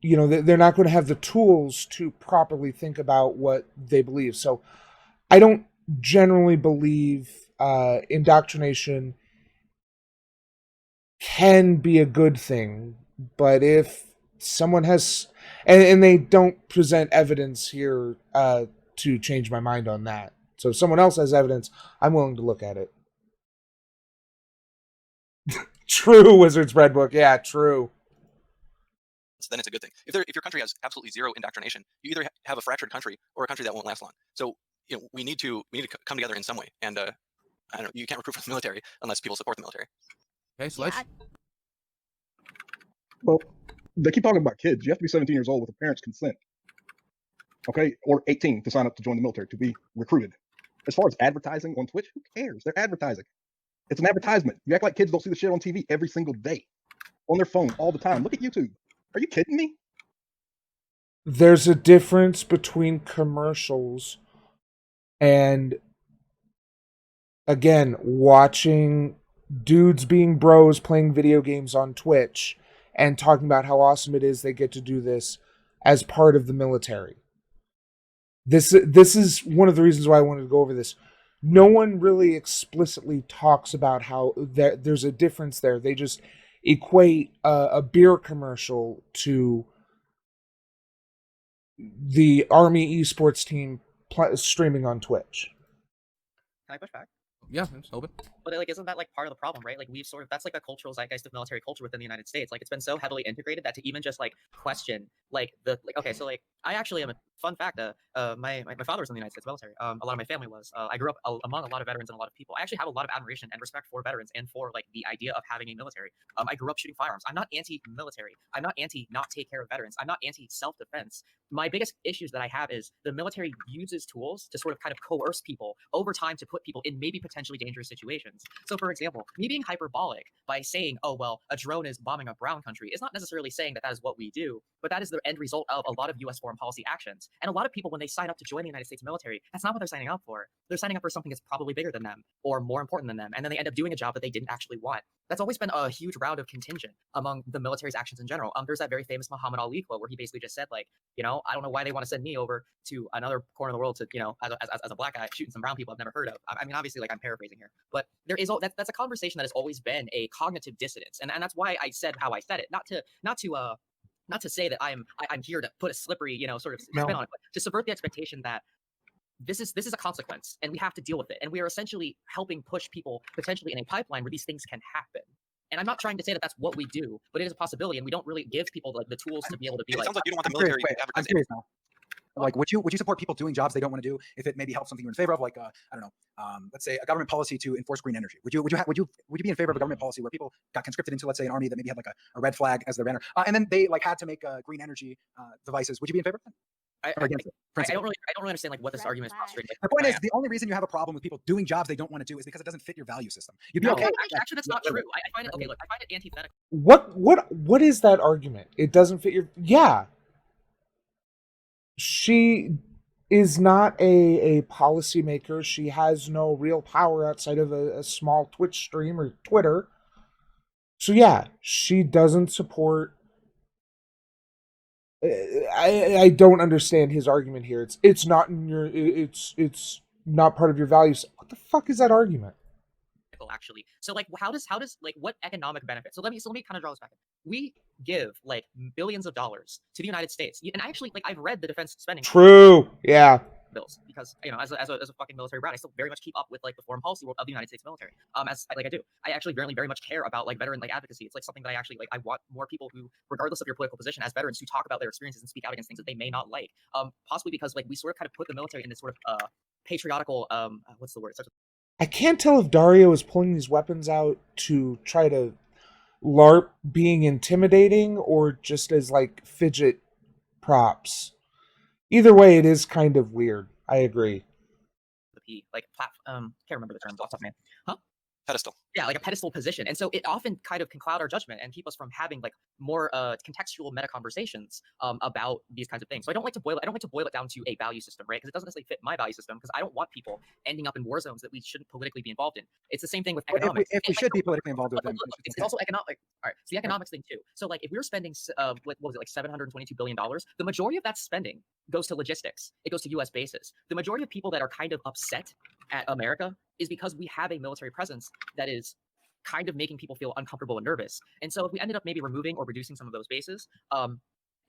they're not going to have the tools to properly think about what they believe. So I don't generally believe indoctrination can be a good thing, but if someone has, and they don't present evidence here to change my mind on that. So if someone else has evidence, I'm willing to look at it. True, Wizard's Red Book. Yeah, true. Then it's a good thing. If your country has absolutely zero indoctrination, you either have a fractured country or a country that won't last long. So we need to come together in some way. And I don't know, you can't recruit for the military unless people support the military. Okay, Sledge. Yeah. Well, they keep talking about kids. You have to be 17 years old with a parent's consent. Okay, or 18 to sign up to join the military to be recruited. As far as advertising on Twitch, who cares? They're advertising. It's an advertisement. You act like kids don't see the shit on TV every single day, on their phone all the time. Look at YouTube. Are you kidding me? There's a difference between commercials and, again, watching dudes being bros playing video games on Twitch and talking about how awesome it is they get to do this as part of the military. This is one of the reasons why I wanted to go over this. No one really explicitly talks about how there's a difference there. They just equate a beer commercial to the Army esports team streaming on Twitch. Can I push back? Yeah, it's open. But like, isn't that like part of the problem, right? Like we've sort of, that's like a cultural zeitgeist of military culture within the United States. Like it's been so heavily integrated that to even just like question like okay, so like I actually am a fun fact. My father was in the United States military. A lot of my family was. I grew up among a lot of veterans and a lot of people. I actually have a lot of admiration and respect for veterans and for like the idea of having a military. I grew up shooting firearms. I'm not anti-military. I'm not anti not take care of veterans. I'm not anti self-defense. My biggest issues that I have is the military uses tools to sort of kind of coerce people over time to put people in maybe potentially dangerous situations. So for example, me being hyperbolic by saying, oh, well, a drone is bombing a brown country is not necessarily saying that that is what we do, but that is the end result of a lot of US foreign policy actions. And a lot of people, when they sign up to join the United States military, that's not what they're signing up for. They're signing up for something that's probably bigger than them or more important than them. And then they end up doing a job that they didn't actually want. That's always been a huge round of contingent among the military's actions in general. There's that very famous Muhammad Ali quote where he basically just said, like, I don't know why they want to send me over to another corner of the world to, as a black guy shooting some brown people I've never heard of. I mean, obviously, like I'm paraphrasing here, but there is that's a conversation that has always been a cognitive dissonance, and that's why I said how I said it, not to say that I'm here to put a slippery, sort of spin on it, but to subvert the expectation that this is a consequence and we have to deal with it, and we are essentially helping push people potentially in a pipeline where these things can happen. And I'm not trying to say that that's what we do, but it is a possibility, and we don't really give people like the tools to be able to be It like. sounds like you don't want the I'm curious, military. I'm curious now. Like, would you support people doing jobs they don't want to do if it maybe helps something you're in favor of? Like, I don't know, let's say a government policy to enforce green energy. Would you be in favor of a government policy where people got conscripted into, let's say, an army that maybe had like a red flag as their banner, and then they like had to make green energy devices? Would you be in favor of that? I don't really understand like what this argument is postulating. The point is, the only reason you have a problem with people doing jobs they don't want to do is because it doesn't fit your value system. You'd be okay. Actually, that's not true. I find it okay. Look, I find it antithetical. What is that argument? It doesn't fit your. Yeah. She is not a policymaker. She has no real power outside of a small Twitch stream or Twitter. So yeah, she doesn't support. I don't understand his argument here. It's not in your. It's not part of your values. What the fuck is that argument? Actually, so like how does like what economic benefit? So let me kind of draw this back in. We give like billions of dollars to the United States, and actually like I've read the defense spending. True. Yeah. Bills, because as a fucking military brat, I still very much keep up with like the foreign policy of the United States military. As like I do, I actually very much care about like veteran like advocacy. It's like something that I actually like. I want more people who, regardless of your political position, as veterans, who talk about their experiences and speak out against things that they may not like. Possibly because like we sort of kind of put the military in this sort of patriarchal what's the word? I can't tell if Dario is pulling these weapons out to try to LARP being intimidating or just as like fidget props. Either way, it is kind of weird. I agree. Like can't remember the term off the top of my head. Huh? Pedestal. Yeah, like a pedestal position, and so it often kind of can cloud our judgment and keep us from having like more contextual meta conversations about these kinds of things. So I don't like to boil it down to a value system, right? Because it doesn't necessarily fit my value system. Because I don't want people ending up in war zones that we shouldn't politically be involved in. It's the same thing with economics. If we should be politically involved with them, it's also economic. All right, it's the economics thing too. So like if we're spending what was it, like $722 billion, the majority of that spending goes to logistics. It goes to U.S. bases. The majority of people that are kind of upset at America is because we have a military presence that is kind of making people feel uncomfortable and nervous. And so if we ended up maybe removing or reducing some of those bases,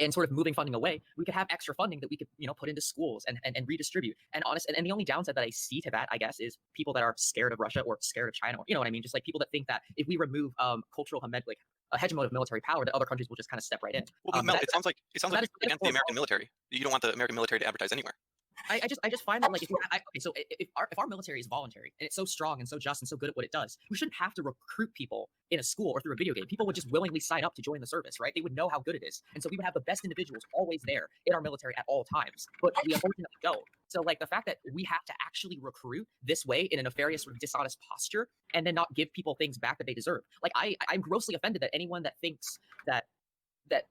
and sort of moving funding away, we could have extra funding that we could, put into schools and redistribute. And and the only downside that I see to that, I guess, is people that are scared of Russia or scared of China, or you know what I mean? Just like people that think that if we remove cultural like a hegemony of military power, that other countries will just kind of step right in. Well, Mel, it sounds like you're against the American military. You don't want the American military to advertise anywhere. I just find that like if our military is voluntary and it's so strong and so just and so good at what it does, we shouldn't have to recruit people in a school or through a video game. People would just willingly sign up to join the service, right? They would know how good it is, and so we would have the best individuals always there in our military at all times. But we unfortunately don't. So like the fact that we have to actually recruit this way in a nefarious, sort of dishonest posture, and then not give people things back that they deserve. Like I'm grossly offended that anyone that thinks that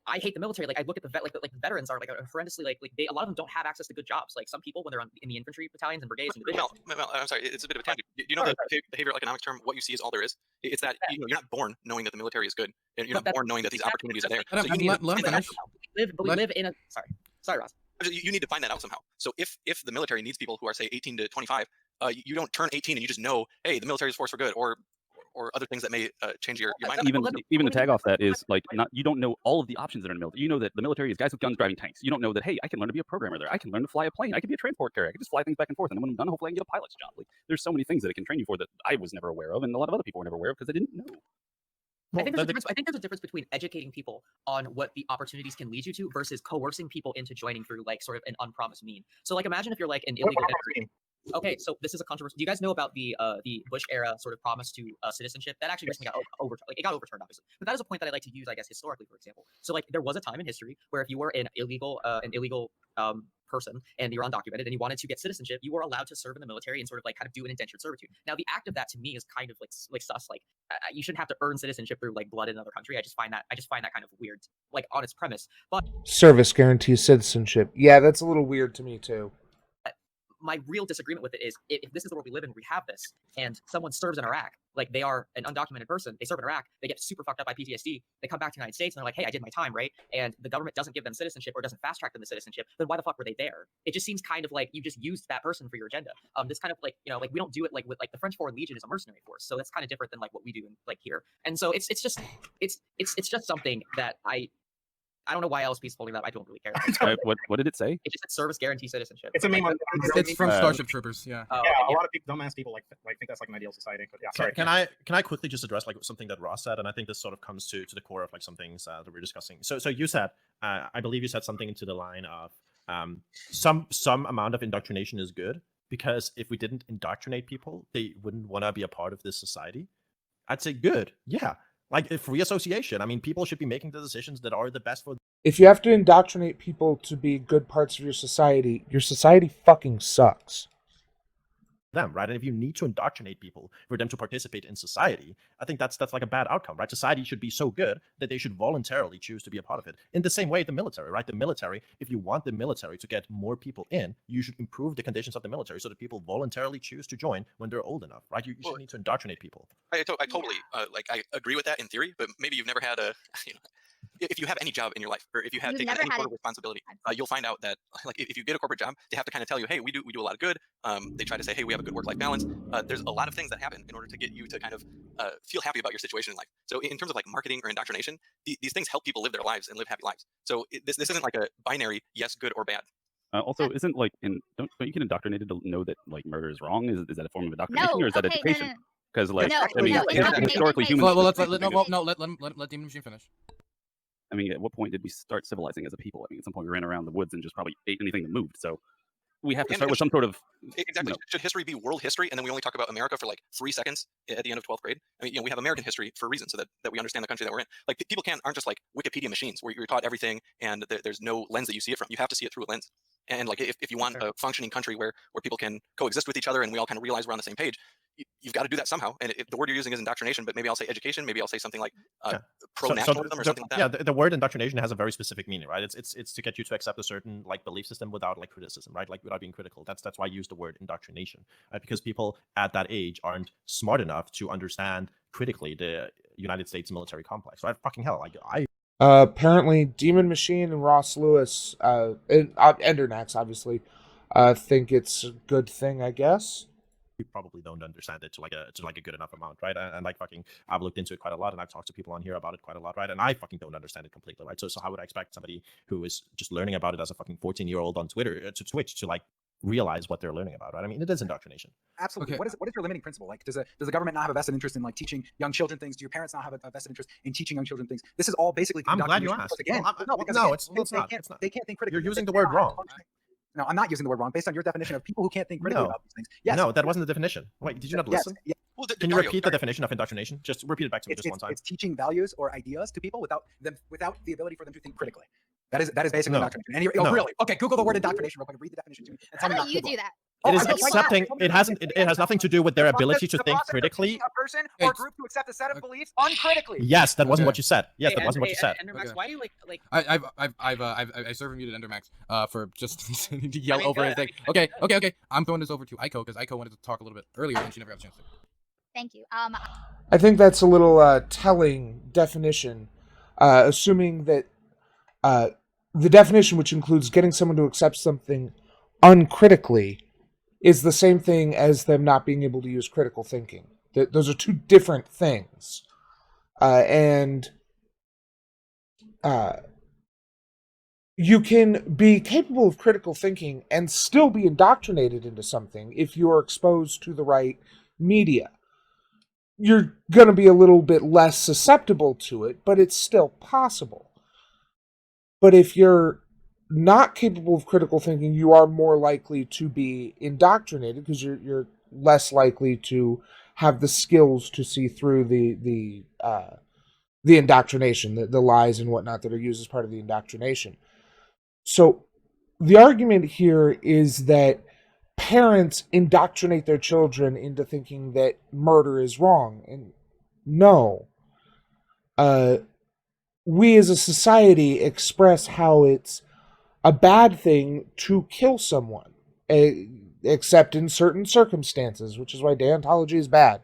I hate the military. Like I look at the the veterans are like horrendously like they a lot of them don't have access to good jobs. Like some people when they're in the infantry battalions and brigades and divisions. Mel, I'm sorry, it's a bit of a tangent. Do you know the behavioral economics term? What you see is all there is. It's that you're not born knowing that the military is good, and you're not born knowing that these opportunities are there. So you need let him finish. We live in a sorry, Ross. You need to find that out somehow. So if the military needs people who are say 18 to 25, you don't turn 18 and you just know, hey, the military is force for good, or other things that may change your mind. Even the tag off that is like you don't know all of the options that are in the military. You know that the military is guys with guns driving tanks. You don't know that, hey, I can learn to be a programmer there. I can learn to fly a plane. I can be a transport carrier. I can just fly things back and forth. And then when I'm done, hopefully I can get a pilot's job. Like there's so many things that it can train you for that I was never aware of, and a lot of other people were never aware of because they didn't know. I think there's a difference between educating people on what the opportunities can lead you to versus coercing people into joining through like sort of an unpromised mean. So like imagine if you're like an illegal immigrant. Okay, so this is a controversy. Do you guys know about the Bush era sort of promise to citizenship? That actually recently got overturned. Like it got overturned, obviously. But that is a point that I like to use, I guess, historically, for example. So like there was a time in history where if you were an illegal person and you're undocumented and you wanted to get citizenship, you were allowed to serve in the military and sort of like kind of do an indentured servitude. Now the act of that to me is kind of like sus. Like you shouldn't have to earn citizenship through like blood in another country. I just find that kind of weird, like on its premise. But service guarantees citizenship. Yeah, that's a little weird to me too. My real disagreement with it is if this is the world we live in, we have this, and someone serves in Iraq, like they are an undocumented person, they serve in Iraq, they get super fucked up by PTSD, they come back to the United States and they're like, hey, I did my time, right? And the government doesn't give them citizenship or doesn't fast track them to citizenship, then why the fuck were they there? It just seems kind of like you just used that person for your agenda. This kind of like, like we don't do it like with like the French Foreign Legion is a mercenary force, so that's kind of different than like what we do in, like here. And so it's just something that I don't know why LSP is holding that. I don't really care. What did it say? It just said service guarantee citizenship. It's a meme. It's from Starship Troopers. Yeah. Oh, yeah, okay, a lot of people, dumbass people, like think that's like an ideal society. But yeah, sorry. Can I quickly just address like something that Ross said, and I think this sort of comes to the core of like some things that we're discussing. So you said, I believe you said something into the line of some amount of indoctrination is good because if we didn't indoctrinate people, they wouldn't want to be a part of this society. I'd say good. Yeah. Like free association. I mean, people should be making the decisions that are the best for. If you have to indoctrinate people to be good parts of your society fucking sucks. Them, right? And if you need to indoctrinate people for them to participate in society, I think that's like a bad outcome, right? Society should be so good that they should voluntarily choose to be a part of it. In the same way, the military, right? The military, if you want the military to get more people in, you should improve the conditions of the military so that people voluntarily choose to join when they're old enough, right? You should need to indoctrinate people. I totally I agree with that in theory, but maybe you've never had a if you have any job in your life, or if you have taken any sort of responsibility, you'll find out that like if you get a corporate job, they have to kind of tell you, hey, we do a lot of good. They try to say, hey, we have a good work-life balance. There's a lot of things that happen in order to get you to kind of feel happy about your situation in life. So in terms of like marketing or indoctrination, these things help people live their lives and live happy lives. So this isn't like a binary yes, good or bad. Also, isn't like don't you get indoctrinated to know that like murder is wrong? Is that a form of indoctrination or is that education? Because like historically humans. Well, let Demon Machine finish. I mean, at what point did we start civilizing as a people? I mean, at some point we ran around the woods and just probably ate anything that moved. So we have to start with some sort of exactly. Should history be world history, and then we only talk about America for like 3 seconds at the end of 12th grade? I mean, we have American history for a reason, so that we understand the country that we're in. Like people aren't just like Wikipedia machines where you're taught everything and there's no lens that you see it from. You have to see it through a lens. And like if you want a functioning country where people can coexist with each other and we all kind of realize we're on the same page, you've got to do that somehow. And if the word you're using is indoctrination, but maybe I'll say education, maybe I'll say something like pro-nationalism or something like that. Yeah, the word indoctrination has a very specific meaning, right? It's to get you to accept a certain like belief system without like criticism, right? Like without being critical. That's why I use the word indoctrination, right? Because people at that age aren't smart enough to understand critically the United States military complex, right? Fucking hell, like apparently Demon Machine and Ross Lewis, and Endernax obviously, think it's a good thing, I guess. you probably don't understand it to like a good enough amount, right? And like fucking, I've looked into it quite a lot, and I've talked to people on here about it quite a lot, right? And I fucking don't understand it completely, right? So how would I expect somebody who is just learning about it as a fucking 14-year-old on Twitter to Twitch to like realize what they're learning about, right? I mean, it is indoctrination. Absolutely. Okay. What is your limiting principle? Like, does the government not have a vested interest in like teaching young children things? Do your parents not have a vested interest in teaching young children things? This is all basically. I'm glad you indoctrination, asked. because again, Well, because no, again, it's not. It's not. They can't think critically. You're using They the word don't have wrong. functioning. No, I'm not using the word wrong. Based on your definition of people who can't think critically No. about these things. Yes. No, that wasn't the definition. Wait, did you not listen? Yes. Well, Can you Dario, repeat the definition of indoctrination? Just repeat it back to me It's, just one time. it's teaching values or ideas to people without the ability for them to think critically. That is basically No. indoctrination. And oh, No. really? Okay, Google the word indoctrination real quick. Read the definition to me. And How tell me about not you Google do that? It is I will right now. accepting. It has nothing to do with their The process- ability to the think process of critically. teaching a person or group to accept a set of beliefs uncritically. Yes, that wasn't Okay. what you said. Yes, Hey, that wasn't what you said. Endermax, Okay. why do you like? I server muted Endermax for just to yell mean, over good. his thing. Okay. I'm throwing this over to Aiko because Aiko wanted to talk a little bit earlier and she never got a chance to. Thank you. I think that's a little telling definition, assuming that the definition, which includes getting someone to accept something uncritically, is the same thing as them not being able to use critical thinking. Those are two different things. You can be capable of critical thinking and still be indoctrinated into something if you are exposed to the right media. You're going to be a little bit less susceptible to it, but it's still possible. But if you're not capable of critical thinking, you are more likely to be indoctrinated because you're less likely to have the skills to see through the indoctrination, the lies and whatnot that are used as part of the indoctrination. So the argument here is that parents indoctrinate their children into thinking that murder is wrong. And no. We as a society express how it's a bad thing to kill someone, except in certain circumstances, which is why deontology is bad.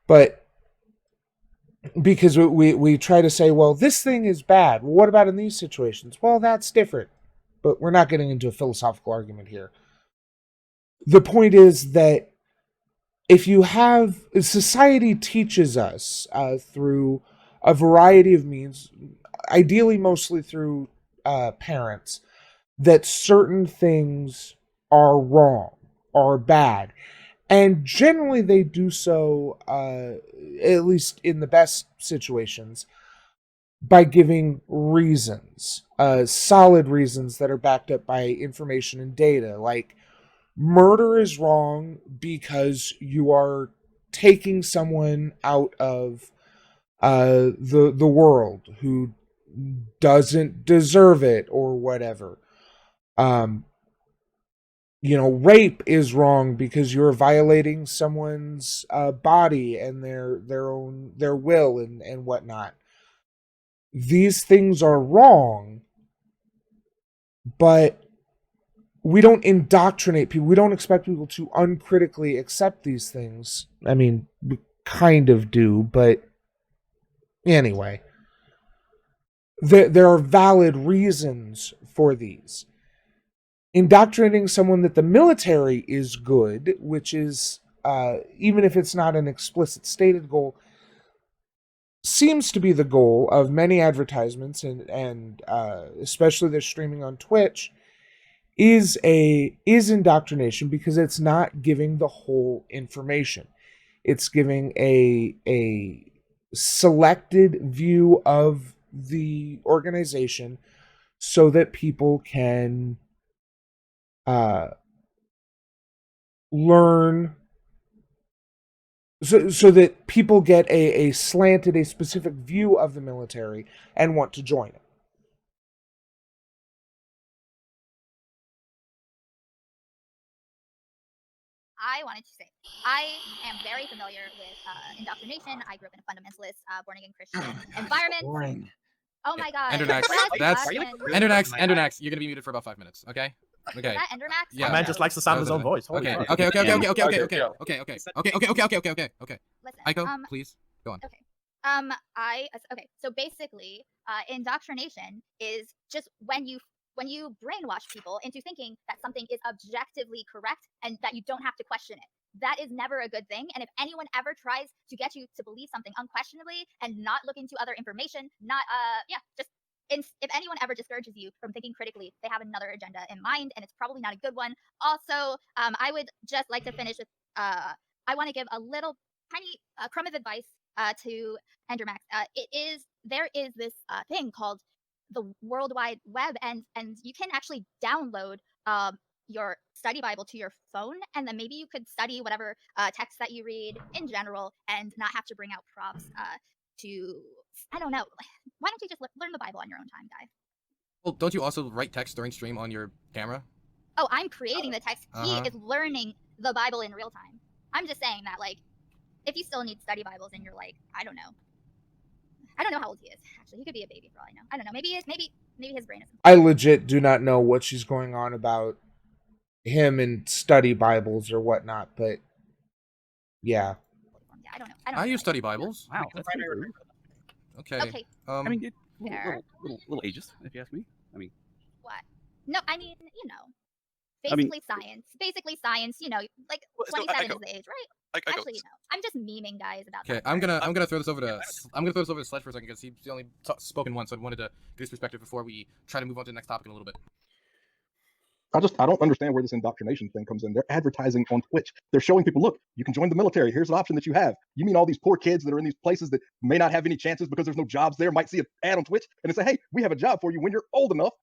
But because we try to say, well, this thing is bad. Well, what about in these situations? Well, that's different. But we're not getting into a philosophical argument here. The point is that if you have... Society teaches us through a variety of means, ideally mostly through parents, that certain things are wrong, are bad. And generally they do so, at least in the best situations, by giving reasons, solid reasons that are backed up by information and data. Like, murder is wrong because you are taking someone out of the world who doesn't deserve it or whatever. Rape is wrong because you're violating someone's body and their will and whatnot. These things are wrong, but we don't indoctrinate people. We don't expect people to uncritically accept these things. I mean, we kind of do, but anyway. There are valid reasons for these. Indoctrinating someone that the military is good, which is, even if it's not an explicit stated goal, seems to be the goal of many advertisements and especially they're streaming on Twitch, is indoctrination because it's not giving the whole information. It's giving a selected view of the organization so that people can learn, so that people get a slanted, a specific view of the military and want to join it. I wanted to say, I am very familiar with indoctrination. I grew up in a fundamentalist, born-again Christian environment. Boring. Oh my god. Endermax, That's Are you like question. really- Endermax, you're gonna be muted for about 5 minutes, okay? Okay. Is that Endermax? Yeah. My man just likes the sound of his own voice. Holy Okay. fuck. Okay. Listen, Aiko, please go on. okay. So basically, indoctrination is just when you brainwash people into thinking that something is objectively correct and that you don't have to question it. that is never a good thing. And if anyone ever tries to get you to believe something unquestionably and not look into other information, not if anyone ever discourages you from thinking critically, they have another agenda in mind, and it's probably not a good one. Also, I would just like to finish with I want to give a little tiny crumb of advice to Endermax. There is this thing called the World Wide Web, and you can actually download your study Bible to your phone, and then maybe you could study whatever text that you read in general, and not have to bring out props to, I don't know. Why don't you just learn the Bible on your own time, guys? Well, don't you also write text during stream on your camera? Oh, I'm creating the text. Uh-huh. He is learning the Bible in real time. I'm just saying that, like, if you still need study Bibles and you're like, I don't know how old he is. Actually, he could be a baby for all I know. I don't know. Maybe his brain is. I legit do not know what she's going on about him and study Bibles or whatnot, but yeah. I don't know. I use study Bibles. Wow, that's pretty rude. Okay. Okay. I mean, Fair. little ageist, if you ask me. I mean, What? No, I mean, I mean- basically science. Like Well, so 27 Echo. is the age, right? I go. Actually, I'm just memeing guys about. Okay, that I'm part. gonna throw this over to Sledge for a second because he's only spoken once, so I wanted to get his perspective before we try to move on to the next topic in a little bit. I don't understand where this indoctrination thing comes in. They're advertising on Twitch. They're showing people, look, you can join the military. Here's an option that you have. You mean all these poor kids that are in these places that may not have any chances because there's no jobs there might see an ad on Twitch and they say, hey, we have a job for you when you're old enough.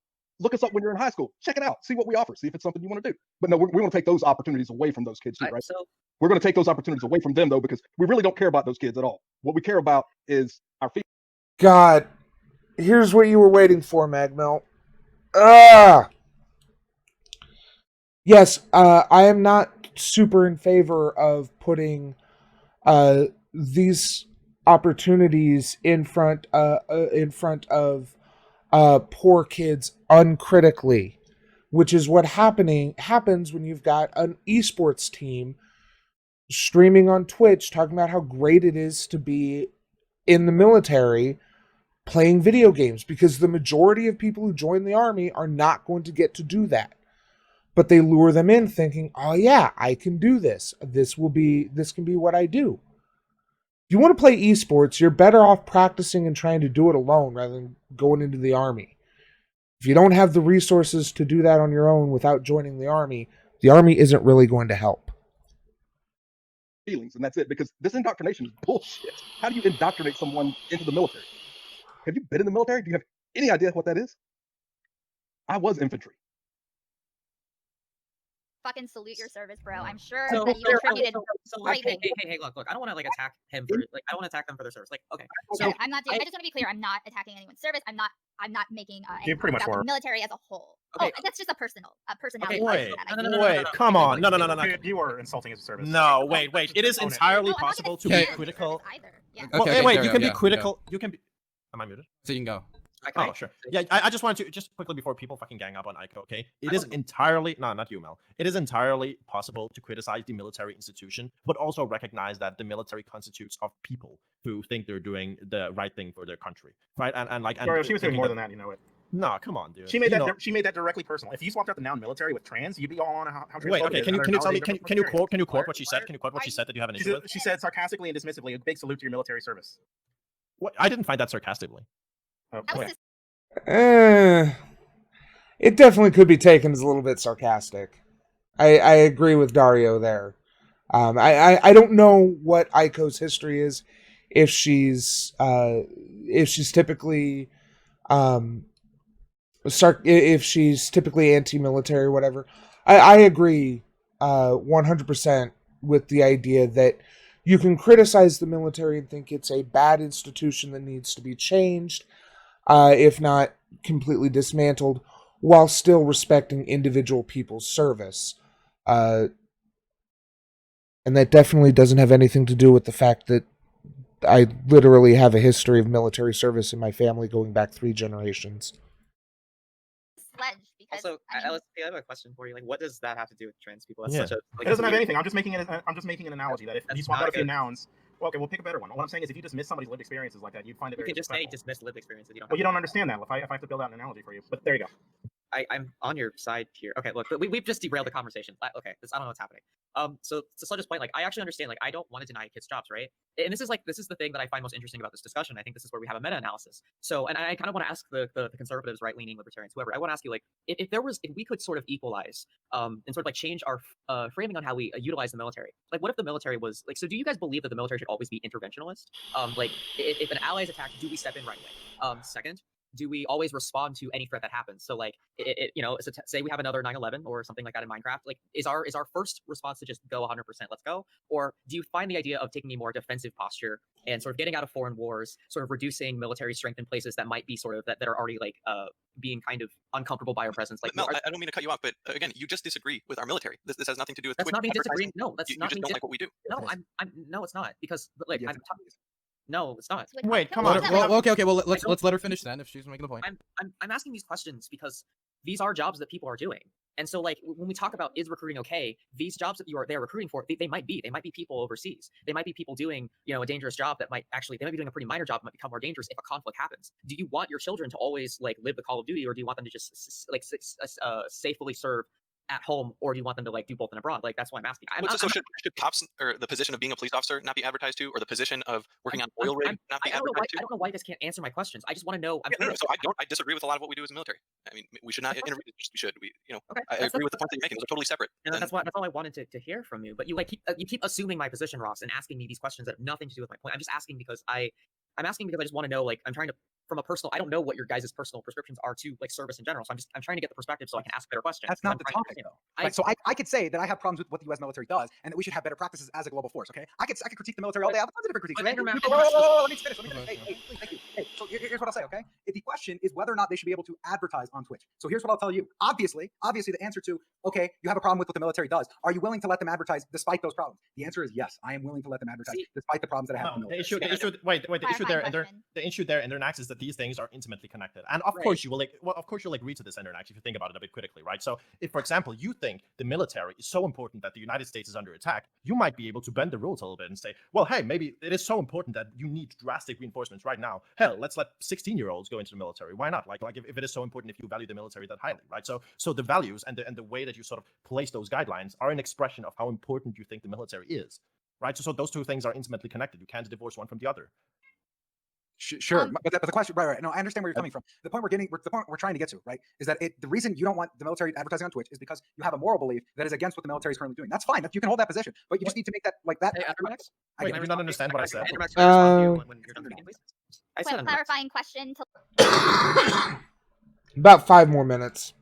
Look us up when you're in high school. Check it out. See what we offer. See if it's something you want to do. But no, we want to take those opportunities away from those kids too, right? So We're going to take those opportunities away from them though, because we really don't care about those kids at all. What we care about is our feet. God, here's what you were waiting for, Magmel. Yes, I am not super in favor of putting these opportunities in front of poor kids uncritically, which is what happens when you've got an esports team streaming on Twitch talking about how great it is to be in the military playing video games, because the majority of people who join the army are not going to get to do that. But they lure them in thinking, oh yeah, I can do this. This can be what I do. If you want to play esports, you're better off practicing and trying to do it alone rather than going into the army. If you don't have the resources to do that on your own without joining the army isn't really going to help. Feelings, and that's it, because this indoctrination is bullshit. How do you indoctrinate someone into the military? Have you been in the military? Do you have any idea what that is? I was infantry. Fucking salute your service, bro. I'm sure So, that you contributed great hey, things. look, I don't want to attack him for I don't want to attack them for their service. Okay, So I'm not. I just want to be clear. I'm not attacking anyone's service. I'm not making You any pretty much about the were. military as a whole. Okay. Oh, that's just a personality. Okay, question wait, that I no, think. Come on, no. You were insulting his service. No, wait. It is Own it. entirely Oh, I'm not possible gonna to stand be on critical. service either. Yeah. Okay, Well, okay, wait, carry you on, can yeah, be critical. You can be. Am I muted? So you can go. Okay. Oh, sure. Yeah, I just wanted to, just quickly before people fucking gang up on Ico, okay? It is entirely, no, not you, Mel. It is entirely possible to criticize the military institution, but also recognize that the military constitutes of people who think they're doing the right thing for their country, right? And like, Sorry, she was doing thinking more that- than that, you know it. No, come on, dude. She made You that. know- She made that directly personal. If you swapped out the noun military with trans, you'd be all on how Wait, transphobic okay. it is, Can you and tell me? they're Can you military. quote what she said? Can you quote what she said that you have an issue with? She said sarcastically and dismissively, a big salute to your military service. What? I didn't find that sarcastically. Oh, That was okay. just It definitely could be taken as a little bit sarcastic. I agree with Dario there. I don't know what Aiko's history is, if she's typically if she's typically anti-military or whatever. I agree 100% with the idea that you can criticize the military and think it's a bad institution that needs to be changed, if not completely dismantled, while still respecting individual people's service. And that definitely doesn't have anything to do with the fact that I literally have a history of military service in my family going back 3 generations. Sledge. Because, Also, I mean, Alice, I have a question for you. Like, what does that have to do with trans people? That's Yeah. such a. Like, It doesn't have weird- anything. I'm just making an analogy that if you That's swap not out a few good. nouns, well, okay, we'll pick a better one. What I'm saying is, if you dismiss somebody's lived experiences like that, you'd find it You very can just say disrespectful. dismiss lived experiences. You don't. Well, you don't understand that. If I have to build out an analogy for you, but there you go. I'm on your side here. Okay, look, we've just derailed the conversation. Okay, I don't know what's happening. So to Sledge's point, like I actually understand, like I don't want to deny kids jobs, right? And this is the thing that I find most interesting about this discussion. I think this is where we have a meta-analysis. So, and I kind of want to ask the conservatives, right-leaning libertarians, whoever. I want to ask you, like, if we could sort of equalize, and sort of like change our framing on how we utilize the military. Like, what if the military was like? So, do you guys believe that the military should always be interventionist? Like, if an ally is attacked, do we step in right away? Second, do we always respond to any threat that happens? So like so say we have another 9/11 or something like that in Minecraft, like is our first response to just go 100%, let's go? Or do you find the idea of taking a more defensive posture and sort of getting out of foreign wars, sort of reducing military strength in places that might be sort of that are already like being kind of uncomfortable by our presence? Like, Mel, I don't mean to cut you off, but again, you just disagree with our military. This has nothing to do with that's Twitch not me advertising. disagreeing. No, that's You not just me. don't like what we do. No, I'm no, it's not, because like Yes, I'm no, it's not. Wait, come Let on. her, well, okay. Well, let's let her finish then if she's making the point. I'm asking these questions because these are jobs that people are doing. And so, like, when we talk about is recruiting okay, these jobs that they're recruiting for, they might be people overseas. They might be people doing, a dangerous job that might actually, they might be doing a pretty minor job that might become more dangerous if a conflict happens. Do you want your children to always like live the Call of Duty, or do you want them to just safely serve at home, or do you want them to like do both in abroad? Like, that's why I'm asking. Should cops or the position of being a police officer not be advertised to, or the position of working on oil rig not be advertised to? I don't know why you guys can't answer my questions. I just want to know. So I disagree with a lot of what we do as a military. I mean, we should not interview. We should. Okay, I agree with the point that you're making. Those are totally separate. And that's all I wanted to hear from you. But you keep assuming my position, Ross, and asking me these questions that have nothing to do with my point. I'm just asking because I just want to know, like, I'm trying to, from a personal, I don't know what your guys' personal prescriptions are to like service in general. So I'm trying to get the perspective so I can ask better questions. That's not the topic, though. Right, so I could say that I have problems with what the U.S. military does, and that we should have better practices as a global force. Okay, I could critique the military all day. I have tons of different critiques. Let me finish. Hey, please, thank you. Hey, so here's what I'll say. Okay, if the question is whether or not they should be able to advertise on Twitch, so here's what I'll tell you. Obviously, the answer to okay, you have a problem with what the military does. Are you willing to let them advertise despite those problems? The answer is yes. I am willing to let them advertise despite the problems that I have. The issue there, Internax, is that these things are intimately connected, and of course you'll agree to this, Internax, if you think about it a bit critically, right? So if, for example, you think the military is so important that the United States is under attack, you might be able to bend the rules a little bit and say, well, hey, maybe it is so important that you need drastic reinforcements right now. Hell, let's let 16-year-olds go into the military. Why not? Like if it is so important, if you value the military that highly, right? So the values and the way that you sort of place those guidelines are an expression of how important you think the military is, right? So those two things are intimately connected. You can't divorce one from the other. Sure, but the question, right? No, I understand where you're coming from. The point we're trying to get to, right, is that the reason you don't want the military advertising on Twitch is because you have a moral belief that is against what the military is currently doing. That's fine. You can hold that position, but you just need to make that like that. Wait, do you not understand what I said? Quick clarifying question. About 5 more minutes.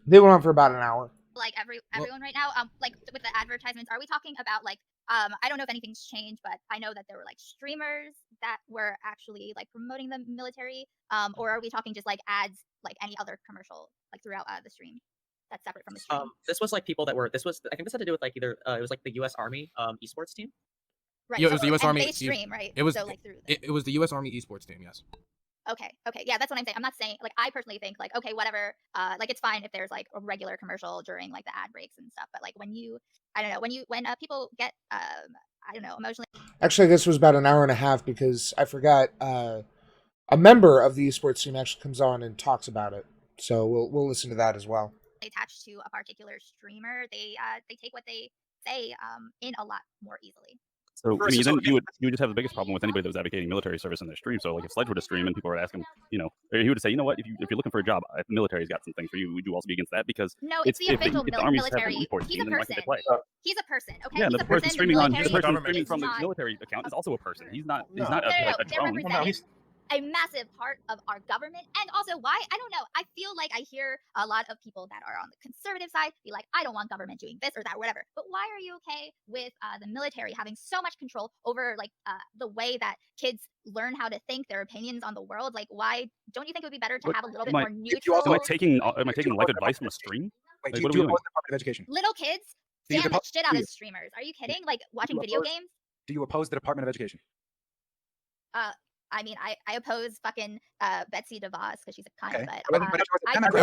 They went on for about an hour. Like everyone right now, like with the advertisements, are we talking about like I don't know if anything's changed, but I know that there were like streamers that were actually like promoting the military, or are we talking just like ads like any other commercial like throughout the stream that's separate from the stream? This was like people that were. I think this had to do with like either it was like the U.S. Army esports team. Right. Yeah, it was the U.S. Army. They stream, right? It was so, like, through it was the U.S. Army esports team. Yes. Okay, yeah, that's what I'm saying. I'm not saying, like, I personally think, like, okay, whatever, like, it's fine if there's, like, a regular commercial during, like, the ad breaks and stuff, but, like, when people get, I don't know, emotionally... Actually, this was about an hour and a half because I forgot a member of the esports team actually comes on and talks about it, so we'll listen to that as well. Attached to a particular streamer, they take what they say in a lot more easily. So I mean, then you would just have the biggest problem with anybody that was advocating military service in their stream. So like if Sledge were to stream and people were to ask him, or he would say, you know what, if you're looking for a job, the military's got some things for you. Would you also be against that? Because no, it's the official military. He's a person. He's a person. Okay. Yeah, he's the person streaming from the not... military account is also a person. He's not. No, a drone. He's a massive part of our government, and also why I don't know. I feel like I hear a lot of people that are on the conservative side be like, I don't want government doing this or that, or whatever. But why are you okay with the military having so much control over like the way that kids learn how to think, their opinions on the world? Like, why don't you think it would be better to have a little bit more neutral? Am I taking life advice from a stream? Wait, like, what are we doing? Department of Education. Little kids stand the shit out of streamers. Are you kidding? Like watching video games? Do you oppose the Department of Education? I mean, I oppose fucking Betsy DeVos because she's a cunt,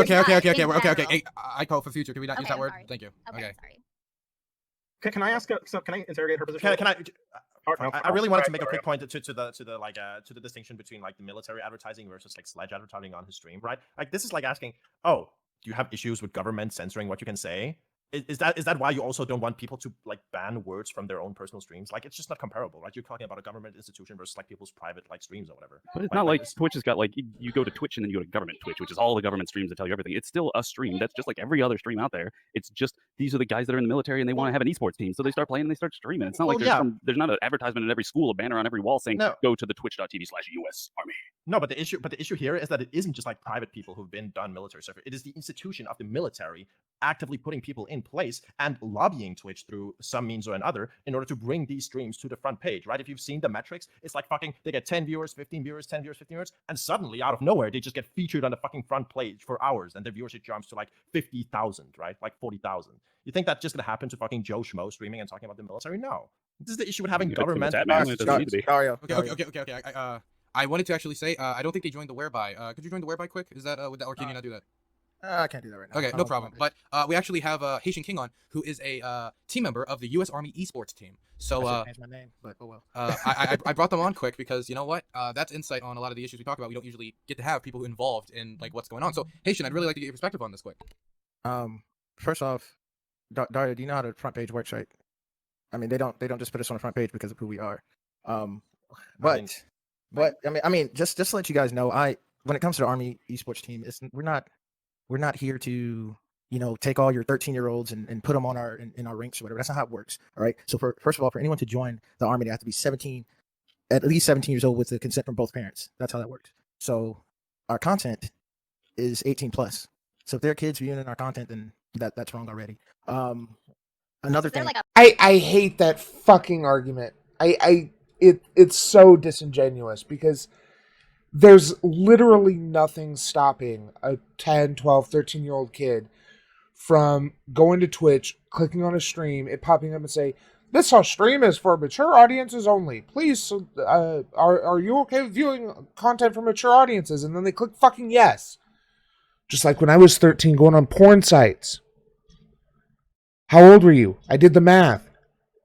okay. Okay. Hey, I call for future. Can we not use that word? Thank you. Okay. Sorry. Can I ask? Can I interrogate her position? I really wanted to make a quick point to the distinction between like the military advertising versus like Sledge advertising on his stream, right? Like this is like asking, oh, you have issues with government censoring what you can say? Is that why you also don't want people to like ban words from their own personal streams? Like, it's just not comparable, right? You're talking about a government institution versus like people's private like streams or whatever. But it's not like Twitch has got like you go to Twitch and then you go to government Twitch, which is all the government streams that tell you everything. It's still a stream that's just like every other stream out there. It's just these are the guys that are in the military and they want to have an esports team, so they start playing and they start streaming. It's not like there's not an advertisement in every school, a banner on every wall saying go to the twitch.tv/US Army. No, but the issue here is that it isn't just like private people who've been done military stuff. It is the institution of the military actively putting people in place and lobbying Twitch through some means or another in order to bring these streams to the front page, right? If you've seen the metrics, it's like fucking they get 10 viewers, 15 viewers, 10 viewers, 15 viewers, and suddenly out of nowhere they just get featured on the fucking front page for hours, and their viewership jumps to like 50,000, right? Like 40,000. You think that's just gonna happen to fucking Joe Schmo streaming and talking about the military? No. This is the issue with having government. Okay. I wanted to actually say, I don't think they joined the whereby. Could you join the whereby quick? Is that or can you not do that? I can't do that right now. Okay, no problem. But we actually have Haitian King on, who is a team member of the U.S. Army esports team. So I changed my name, but oh well. I brought them on quick because you know what? That's insight on a lot of the issues we talk about. We don't usually get to have people involved in like what's going on. So Haitian, I'd really like to get your perspective on this quick. First off, Dario, do you know how the front page works, right? I mean, they don't just put us on the front page because of who we are. But I mean, just to let you guys know, when it comes to the Army esports team, we're not here to, take all your 13-year-olds and put them on in our ranks or whatever. That's not how it works. All right. So first of all, for anyone to join the Army, they have to be at least 17 years old with the consent from both parents. That's how that works. So our content is 18 plus. So if there are kids viewing our content, then that's wrong already. Another thing. I hate that fucking argument. It's so disingenuous because there's literally nothing stopping a 10, 12, 13-year-old kid from going to Twitch, clicking on a stream, it popping up and say, "This stream is for mature audiences only. Please, are you okay with viewing content for mature audiences?" And then they click fucking yes. Just like when I was 13 going on porn sites. How old were you? I did the math.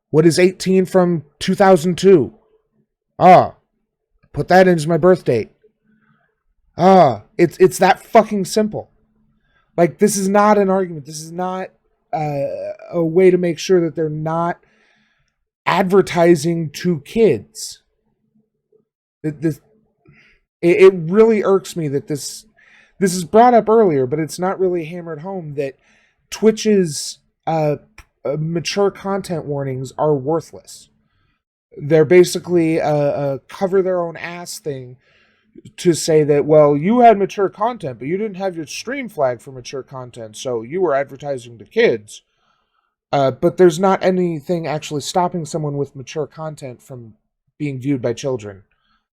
What is 18 from 2002? Put that in as my birth date. It's that fucking simple. Like, this is not an argument. This is not a way to make sure that they're not advertising to kids. It really irks me that this is brought up earlier, but it's not really hammered home that Twitch's mature content warnings are worthless. They're basically a cover their own ass thing to say that, well, you had mature content, but you didn't have your stream flag for mature content, so you were advertising to kids. But there's not anything actually stopping someone with mature content from being viewed by children,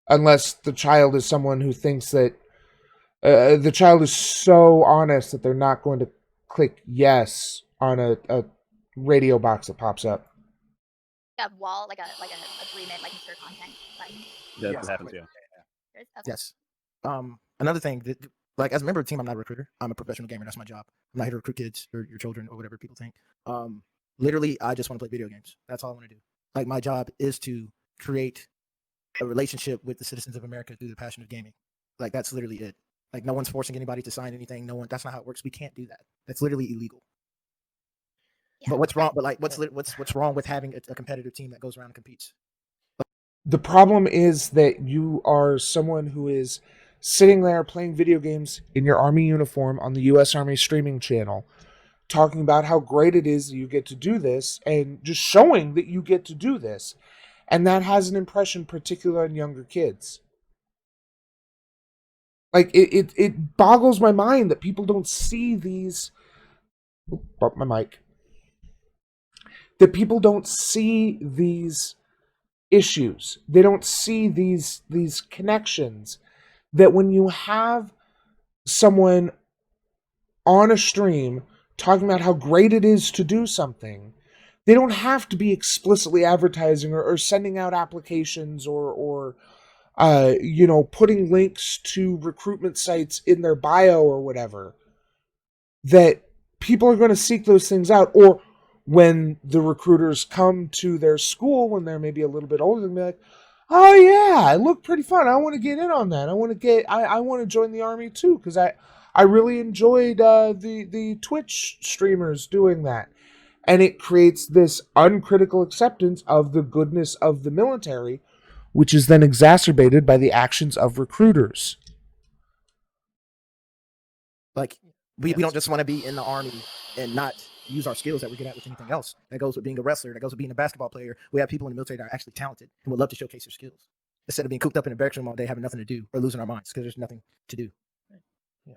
unless the child is someone who thinks that the child is so honest that they're not going to click yes on a radio box that pops up. A wall, like a agreement, like mature content button. Yeah, that happens. Yeah. Okay. Yes. Another thing that, like, as a member of the team, I'm not a recruiter. I'm a professional gamer. That's my job. I'm not here to recruit kids or your children or whatever people think. Literally, I just want to play video games. That's all I want to do. Like, my job is to create a relationship with the citizens of America through the passion of gaming. Like, that's literally it. Like, no one's forcing anybody to sign anything. That's not how it works. We can't do that. That's literally illegal. Yeah. But what's wrong? But like, what's wrong with having a competitive team that goes around and competes? The problem is that you are someone who is sitting there playing video games in your Army uniform on the U.S. Army streaming channel, talking about how great it is that you get to do this, and just showing that you get to do this. And that has an impression, particularly on younger kids. Like, it boggles my mind that people don't see these... Bump my mic. That people don't see these issues. They don't see these connections. That when you have someone on a stream talking about how great it is to do something, they don't have to be explicitly advertising or sending out applications or putting links to recruitment sites in their bio or whatever. That people are going to seek those things out. Or when the recruiters come to their school when they're maybe a little bit older, they'll be like, "Oh yeah, it looked pretty fun. I want to get in on that. I want to join the Army too, because I I really enjoyed the Twitch streamers doing that. And it creates this uncritical acceptance of the goodness of the military, which is then exacerbated by the actions of recruiters. Like, we don't just want to be in the army and not use our skills that we're good at with anything else. That goes with being a wrestler. That goes with being a basketball player. We have people in the military that are actually talented and would love to showcase their skills instead of being cooped up in a barracks room all day, having nothing to do or losing our minds because there's nothing to do. Yeah.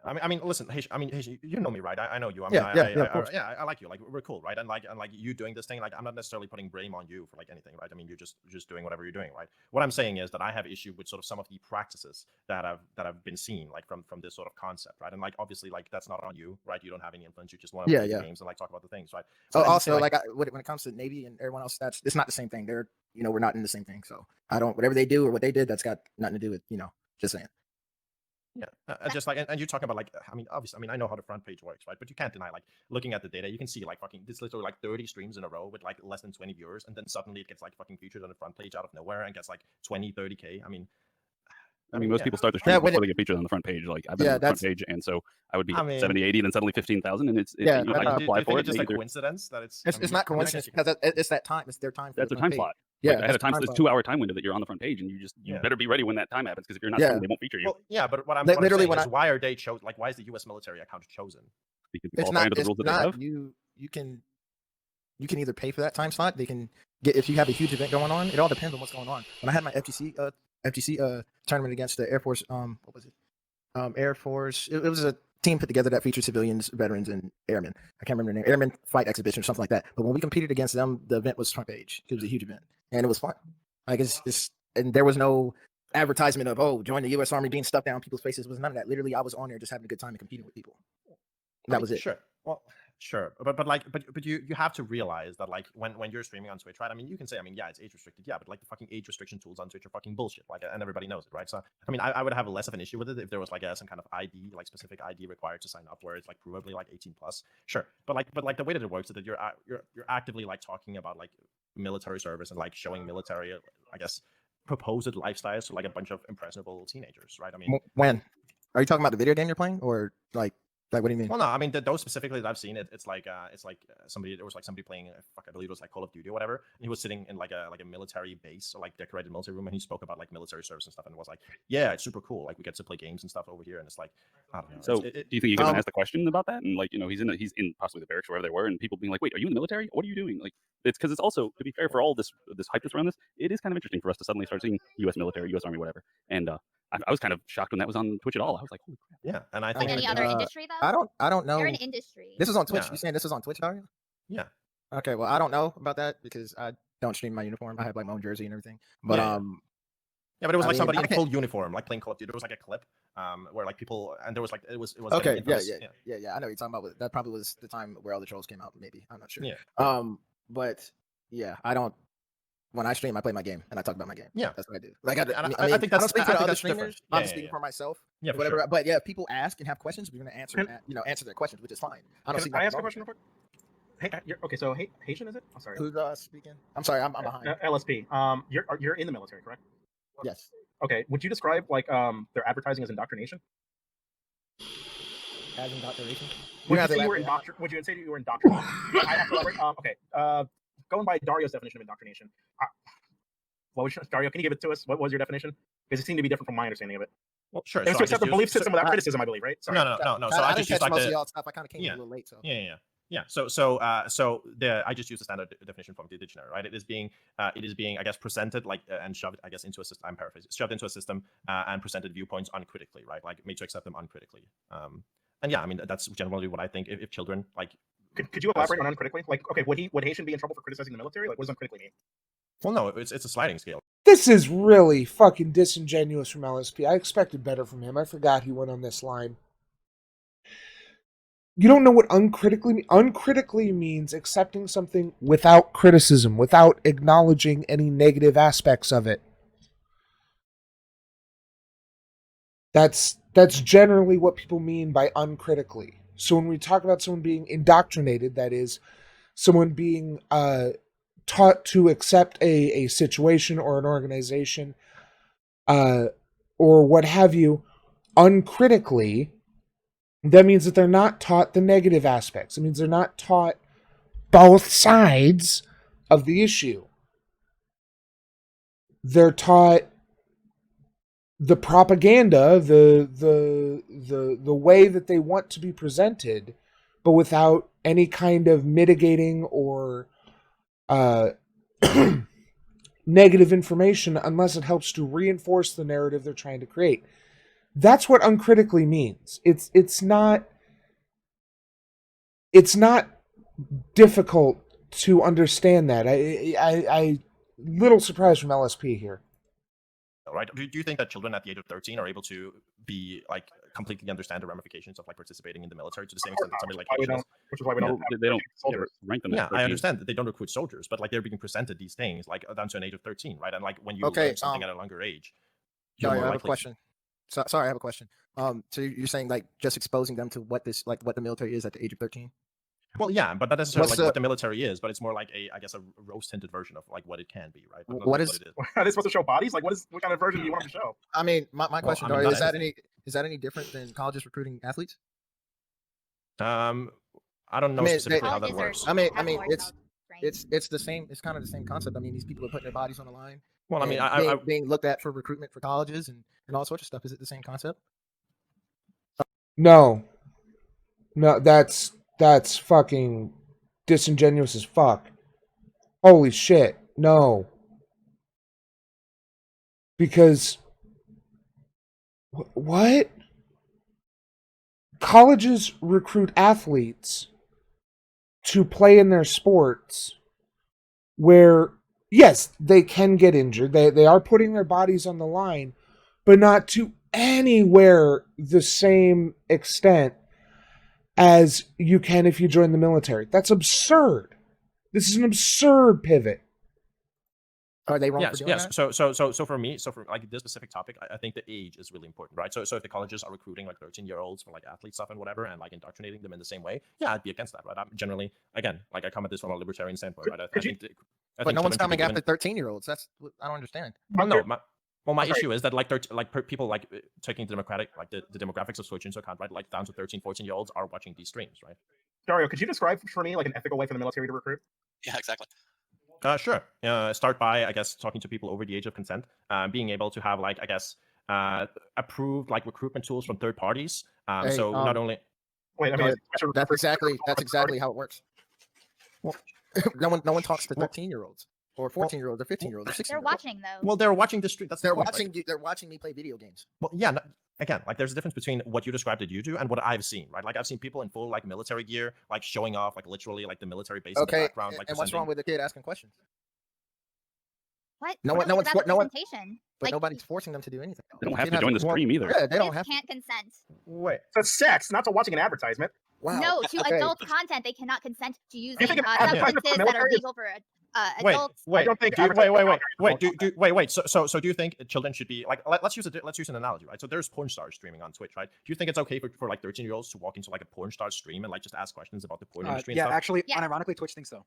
I mean, listen, Heish, you know me, right? I know you. I mean, Yeah, of course. I like you. Like, we're cool, right? And like you doing this thing, like, I'm not necessarily putting blame on you for like anything, right? I mean, you're just doing whatever you're doing, right? What I'm saying is that I have issue with sort of some of the practices that have been seen, like from this sort of concept, right? And like, obviously, like, that's not on you, right? You don't have any influence. You just want to play the games and like talk about the things, right? So But also, when it comes to Navy and everyone else, it's not the same thing. They're, we're not in the same thing. So I don't, whatever they do or what they did, that's got nothing to do with, just saying. Yeah, just like, and you're talking about like, I mean, obviously, I mean, I know how the front page works, right? But you can't deny, like, looking at the data, you can see like fucking, this literally like 30 streams in a row with like less than 20 viewers, and then suddenly it gets like fucking featured on the front page out of nowhere and gets like 20, 30K. I mean, most people start the stream before they get featured on the front page. Like, I've been on the front page, and so I would be 70, 80, then suddenly 15,000, and I can apply for it. Just like coincidence that it's not coincidence because it's that time. It's their time. That's their time slot. Yeah, I had a time. It's 2 hour time window that you're on the front page, and you better be ready when that time happens, because if you're not, they won't feature you. Well, yeah, but what I'm saying is, why are they chosen? Like, why is the U.S. military account chosen? Because it's not. It's not. You can either pay for that time slot. They can get, if you have a huge event going on. It all depends on what's going on. When I had my FGC tournament against the Air Force, what was it? Air Force. It was a team put together that featured civilians, veterans, and airmen. I can't remember the name. Airmen Fight Exhibition or something like that. But when we competed against them, the event was front page. It was a huge event, and it was fun. Like, and there was no advertisement of, join the U.S. Army, being stuffed down people's faces. It was none of that. Literally, I was on there just having a good time and competing with people. That was it. Sure. Well, sure, but you have to realize that, like, when you're streaming on Twitch, right? I mean, you can say, I mean, yeah, it's age restricted, yeah, but like the fucking age restriction tools on Twitch are fucking bullshit, like, and everybody knows it, right? So, I mean, I would have less of an issue with it if there was like some kind of ID, like specific ID required to sign up, where it's like provably like 18 plus, sure. But like the way that it works is that you're actively like talking about like military service and like showing military, I guess, proposed lifestyles to like a bunch of impressionable teenagers, right? I mean, when are you talking about the video game you're playing, or like what do you mean? Well, no, I mean those specifically that I've seen, it's like somebody, there was like somebody playing, I believe it was like Call of Duty or whatever, and he was sitting in like a military base, or like decorated military room, and he spoke about like military service and stuff, and was like, yeah, it's super cool, like we get to play games and stuff over here, and it's like, I don't know. So do you think you can ask the question about that, and like, he's in possibly the barracks, wherever they were, and people being like, wait, are you in the military? What are you doing? Like, it's because it's also, to be fair, for all this hype that's around this, it is kind of interesting for us to suddenly start seeing U.S. military, U.S. Army, whatever, and I was kind of shocked when that was on Twitch at all. I was like, holy crap. Yeah, and I think any other industry though? I don't know. You're in industry. This is on Twitch. You saying this is on Twitch, Dario? Yeah. Okay, well, I don't know about that because I don't stream my uniform. I have like my own jersey and everything. But yeah, but it was like somebody in full full uniform, like playing Call of Duty. There was like a clip, where like people, and there was like it was okay, yeah. I know what you're talking about. That probably was the time where all the trolls came out. Maybe, I'm not sure. Yeah. But yeah, I don't. When I stream, I play my game and I talk about my game. Yeah, that's what I do. Like, I think that's, I don't speak for other streamers. Different. I'm speaking for myself. Yeah, for whatever. Sure. But yeah, if people ask and have questions, we're gonna answer. Answer their questions, which is fine. I don't see. Can I ask a question real quick? Hey, okay, so Haitian, is it? I'm sorry. Who's speaking? I'm sorry, I'm behind. LSP. You're in the military, correct? Yes. Okay. Would you describe like their advertising as indoctrination? As indoctrination? Would you say you were indoctrinated? I have to elaborate. Okay. Going by Dario's definition of indoctrination. Dario, can you give it to us? What was your definition? Because it seemed to be different from my understanding of it. Well, sure. It's to accept the belief system without criticism, I believe, right? Sorry. No. So I just used like most of y'all stuff. I kind of came in a little late, so. Yeah. So I just used the standard definition from the dictionary, right? It is being, I guess, presented like and shoved, I guess, into a system. I'm paraphrasing. Shoved into a system and presented viewpoints uncritically, right? Like made to accept them uncritically. And yeah, I mean that's generally what I think. If children like, could you elaborate on uncritically? Like, okay, would Haitian be in trouble for criticizing the military? Like, what does uncritically mean? Well, no, it's a sliding scale. This is really fucking disingenuous from LSP. I expected better from him. I forgot he went on this line. You don't know what uncritically means? Uncritically means accepting something without criticism, without acknowledging any negative aspects of it. That's generally what people mean by uncritically. So when we talk about someone being indoctrinated, that is, someone being taught to accept a situation or an organization or what have you uncritically, that means that they're not taught the negative aspects. It means they're not taught both sides of the issue. They're taught the propaganda, the way that they want to be presented, but without any kind of mitigating or negative information, unless it helps to reinforce the narrative they're trying to create. That's what uncritically means. It's not difficult to understand that. I little surprised from LSP here. Right? Do you think that children at the age of 13 are able to be like completely understand the ramifications of like participating in the military to the same extent that somebody like Asian is? Which is why we don't have They don't soldiers. rank them. Yeah, as I 13. understand that they don't recruit soldiers, but like they're being presented these things like down to an age of 13, right? And like when you Okay, learn something at a younger age, Sorry, I more have a likely- question. Sorry, I have a question. So you're saying like just exposing them to what the military is at the age of 13? Well, yeah, but not necessarily What's like what the- the military is, but it's more like I guess a rose tinted version of like what it can be, right? But not What like is- it is. Are they supposed to show bodies? Like, what kind of version do you want them to show? I mean, my question, I mean, Dario, not is that any different than colleges recruiting athletes? I don't know mean, specifically how that Colleges are- works. I mean, have more it's self-training. it's the same. It's kind of the same concept. I mean, these people are putting their bodies on the line. Well, I mean, and being looked at for recruitment for colleges and all sorts of stuff. Is it the same concept? No, that's fucking disingenuous as fuck. Holy shit, no. Because what? Colleges recruit athletes to play in their sports where, yes, they can get injured. They are putting their bodies on the line, but not to anywhere the same extent as you can if you join the military. That's absurd. This is an absurd pivot. Are they wrong for Yes, doing yes. that? So for me, for like this specific topic, I think the age is really important, right? So if the colleges are recruiting like 13-year-olds for like athlete stuff and whatever, and like indoctrinating them in the same way, yeah, I'd be against that, right? I'm generally, again, like I come at this from a libertarian standpoint, right? I think But no one's children should be coming given- after 13-year-olds. That's what I don't understand. Well, no, my Okay. issue is that like people like taking the demographics of Switch into account, right? Like down to 13, 14-year-olds are watching these streams, right? Dario, could you describe for me like an ethical way for the military to recruit? Yeah, exactly. Sure. Start by, I guess, talking to people over the age of consent, being able to have like, I guess, approved like recruitment tools from third parties. Hey, So not only Wait, I mean, That's exactly how it works. Well, no one talks to 13-year-olds or 14-year-olds or 15-year-olds or 16-year-olds. They're watching though. well, they're watching the stream. That's the They're point, watching. Right? They're watching me play video games. Well, yeah. Again, like there's a difference between what you described that you do and what I've seen, right? Like I've seen people in full like military gear, like showing off, like literally like the military base in the Okay, background. Like and what's wrong with the kid asking questions? What? No What one- is about no one- representation? But Like, nobody's forcing them to do anything. They don't The have kid to has join to- the stream either. Yeah, they don't kids have. can't consent. Wait. That's sex, not to watching an advertisement. Wow. No, to Okay. adult content, they cannot consent to using think an advertisement for substances that are military is- legal for Wait, adults. wait, don't think do you- advertising wait. So do you think children should be like? Let's use an analogy, right? So there's porn stars streaming on Twitch, right? Do you think it's okay for like 13-year-olds to walk into like a porn star stream and like just ask questions about the porn industry? Yeah, and stuff? actually, Yeah. unironically, Twitch thinks so.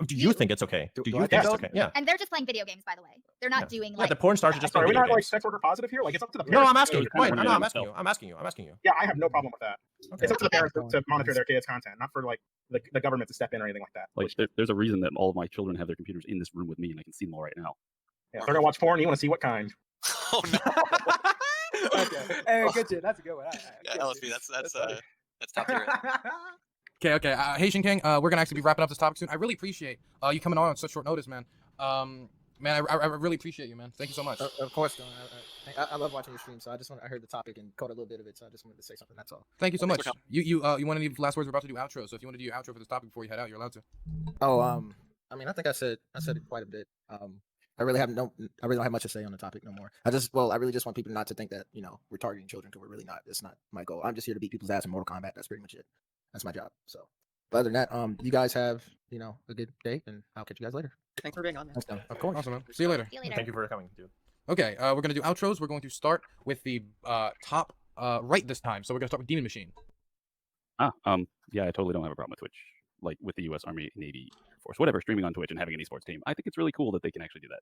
Do you think it's okay? Do Do I you think think it's so? okay? Yeah. And they're just playing video games, by the way. They're not doing Yeah, like. the porn stars are just Sorry, are we playing not video like games. sex worker positive here? Like, it's up to the No, parents. I'm asking you. Kind of Wait, no, running I'm on asking you. itself. I'm asking you. Yeah, I have no problem with that. Okay. It's up to the parents Okay. to monitor their kids' content, not for like the government to step in or anything like that. Like, there's a reason that all of my children have their computers in this room with me, and I can see them all right now. Yeah, if they're gonna watch porn. You want to see what kind? Oh no. Okay. Hey, good shit. That's a good one. Yeah, LSP. That's funny. top tier. Okay. Haitian King, we're gonna actually be wrapping up this topic soon. I really appreciate you coming on such short notice, man. Man, I really appreciate you, man. Thank you so much. Of course, Dylan. I love watching your stream, so I heard the topic and caught a little bit of it, so I just wanted to say something. That's all. Thank you so much. Thanks for You want any last words? We're about to do outro, so if you want to do your outro for this topic before you head out, you're allowed to. Oh, I mean, I think I said it quite a bit. I really don't have much to say on the topic no more. I really just want people not to think that we're targeting children, because we're really not. It's not my goal. I'm just here to beat people's ass in Mortal Kombat. That's pretty much it. That's my job. So, but other than that, you guys have a good day, and I'll catch you guys later. Thanks for being on. Man. Thanks, Dylan. Of course. Awesome, man. See you later. See you later. Thank you for coming, dude. Okay, we're gonna do outros. We're going to start with the top right this time. So we're gonna start with Demon Machine. Yeah, I totally don't have a problem with Twitch, like with the U.S. Army, Navy, Air Force, whatever, streaming on Twitch and having an esports team. I think it's really cool that they can actually do that.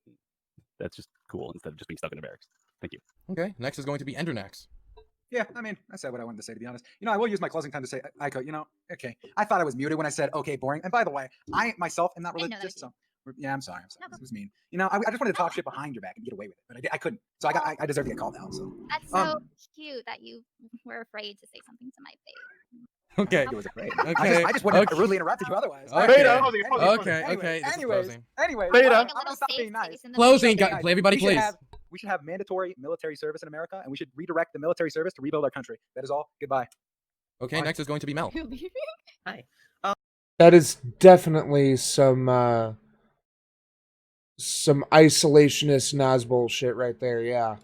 That's just cool instead of just being stuck in a barracks. Thank you. Okay, next is going to be Endernax. Yeah, I mean, I said what I wanted to say, to be honest. I will use my closing time to say, Aiko, okay. I thought I was muted when I said, okay, boring. And by the way, I myself am not I didn't know that religious, was so yeah, I'm sorry. No, This was mean. I just wanted to talk shit behind your back and get away with it, but I couldn't. So I deserve to get called out. So That's so cute that you were afraid to say something to my face. I Okay. think it was afraid. Okay. I just wouldn't have Okay. rudely interrupted you otherwise. Okay. Beta. Closing, closing, Okay. closing. Okay. This is Anyways, closing. Beta. I'm gonna stop being nice. Closing. Stop being nice. Everybody, We should please. we should have mandatory military service in America, and we should redirect the military service to rebuild our country. That is all. Goodbye. Okay. Bye. Next is going to be Mel. Hi. That is definitely some isolationist Nas bullshit right there. Yeah.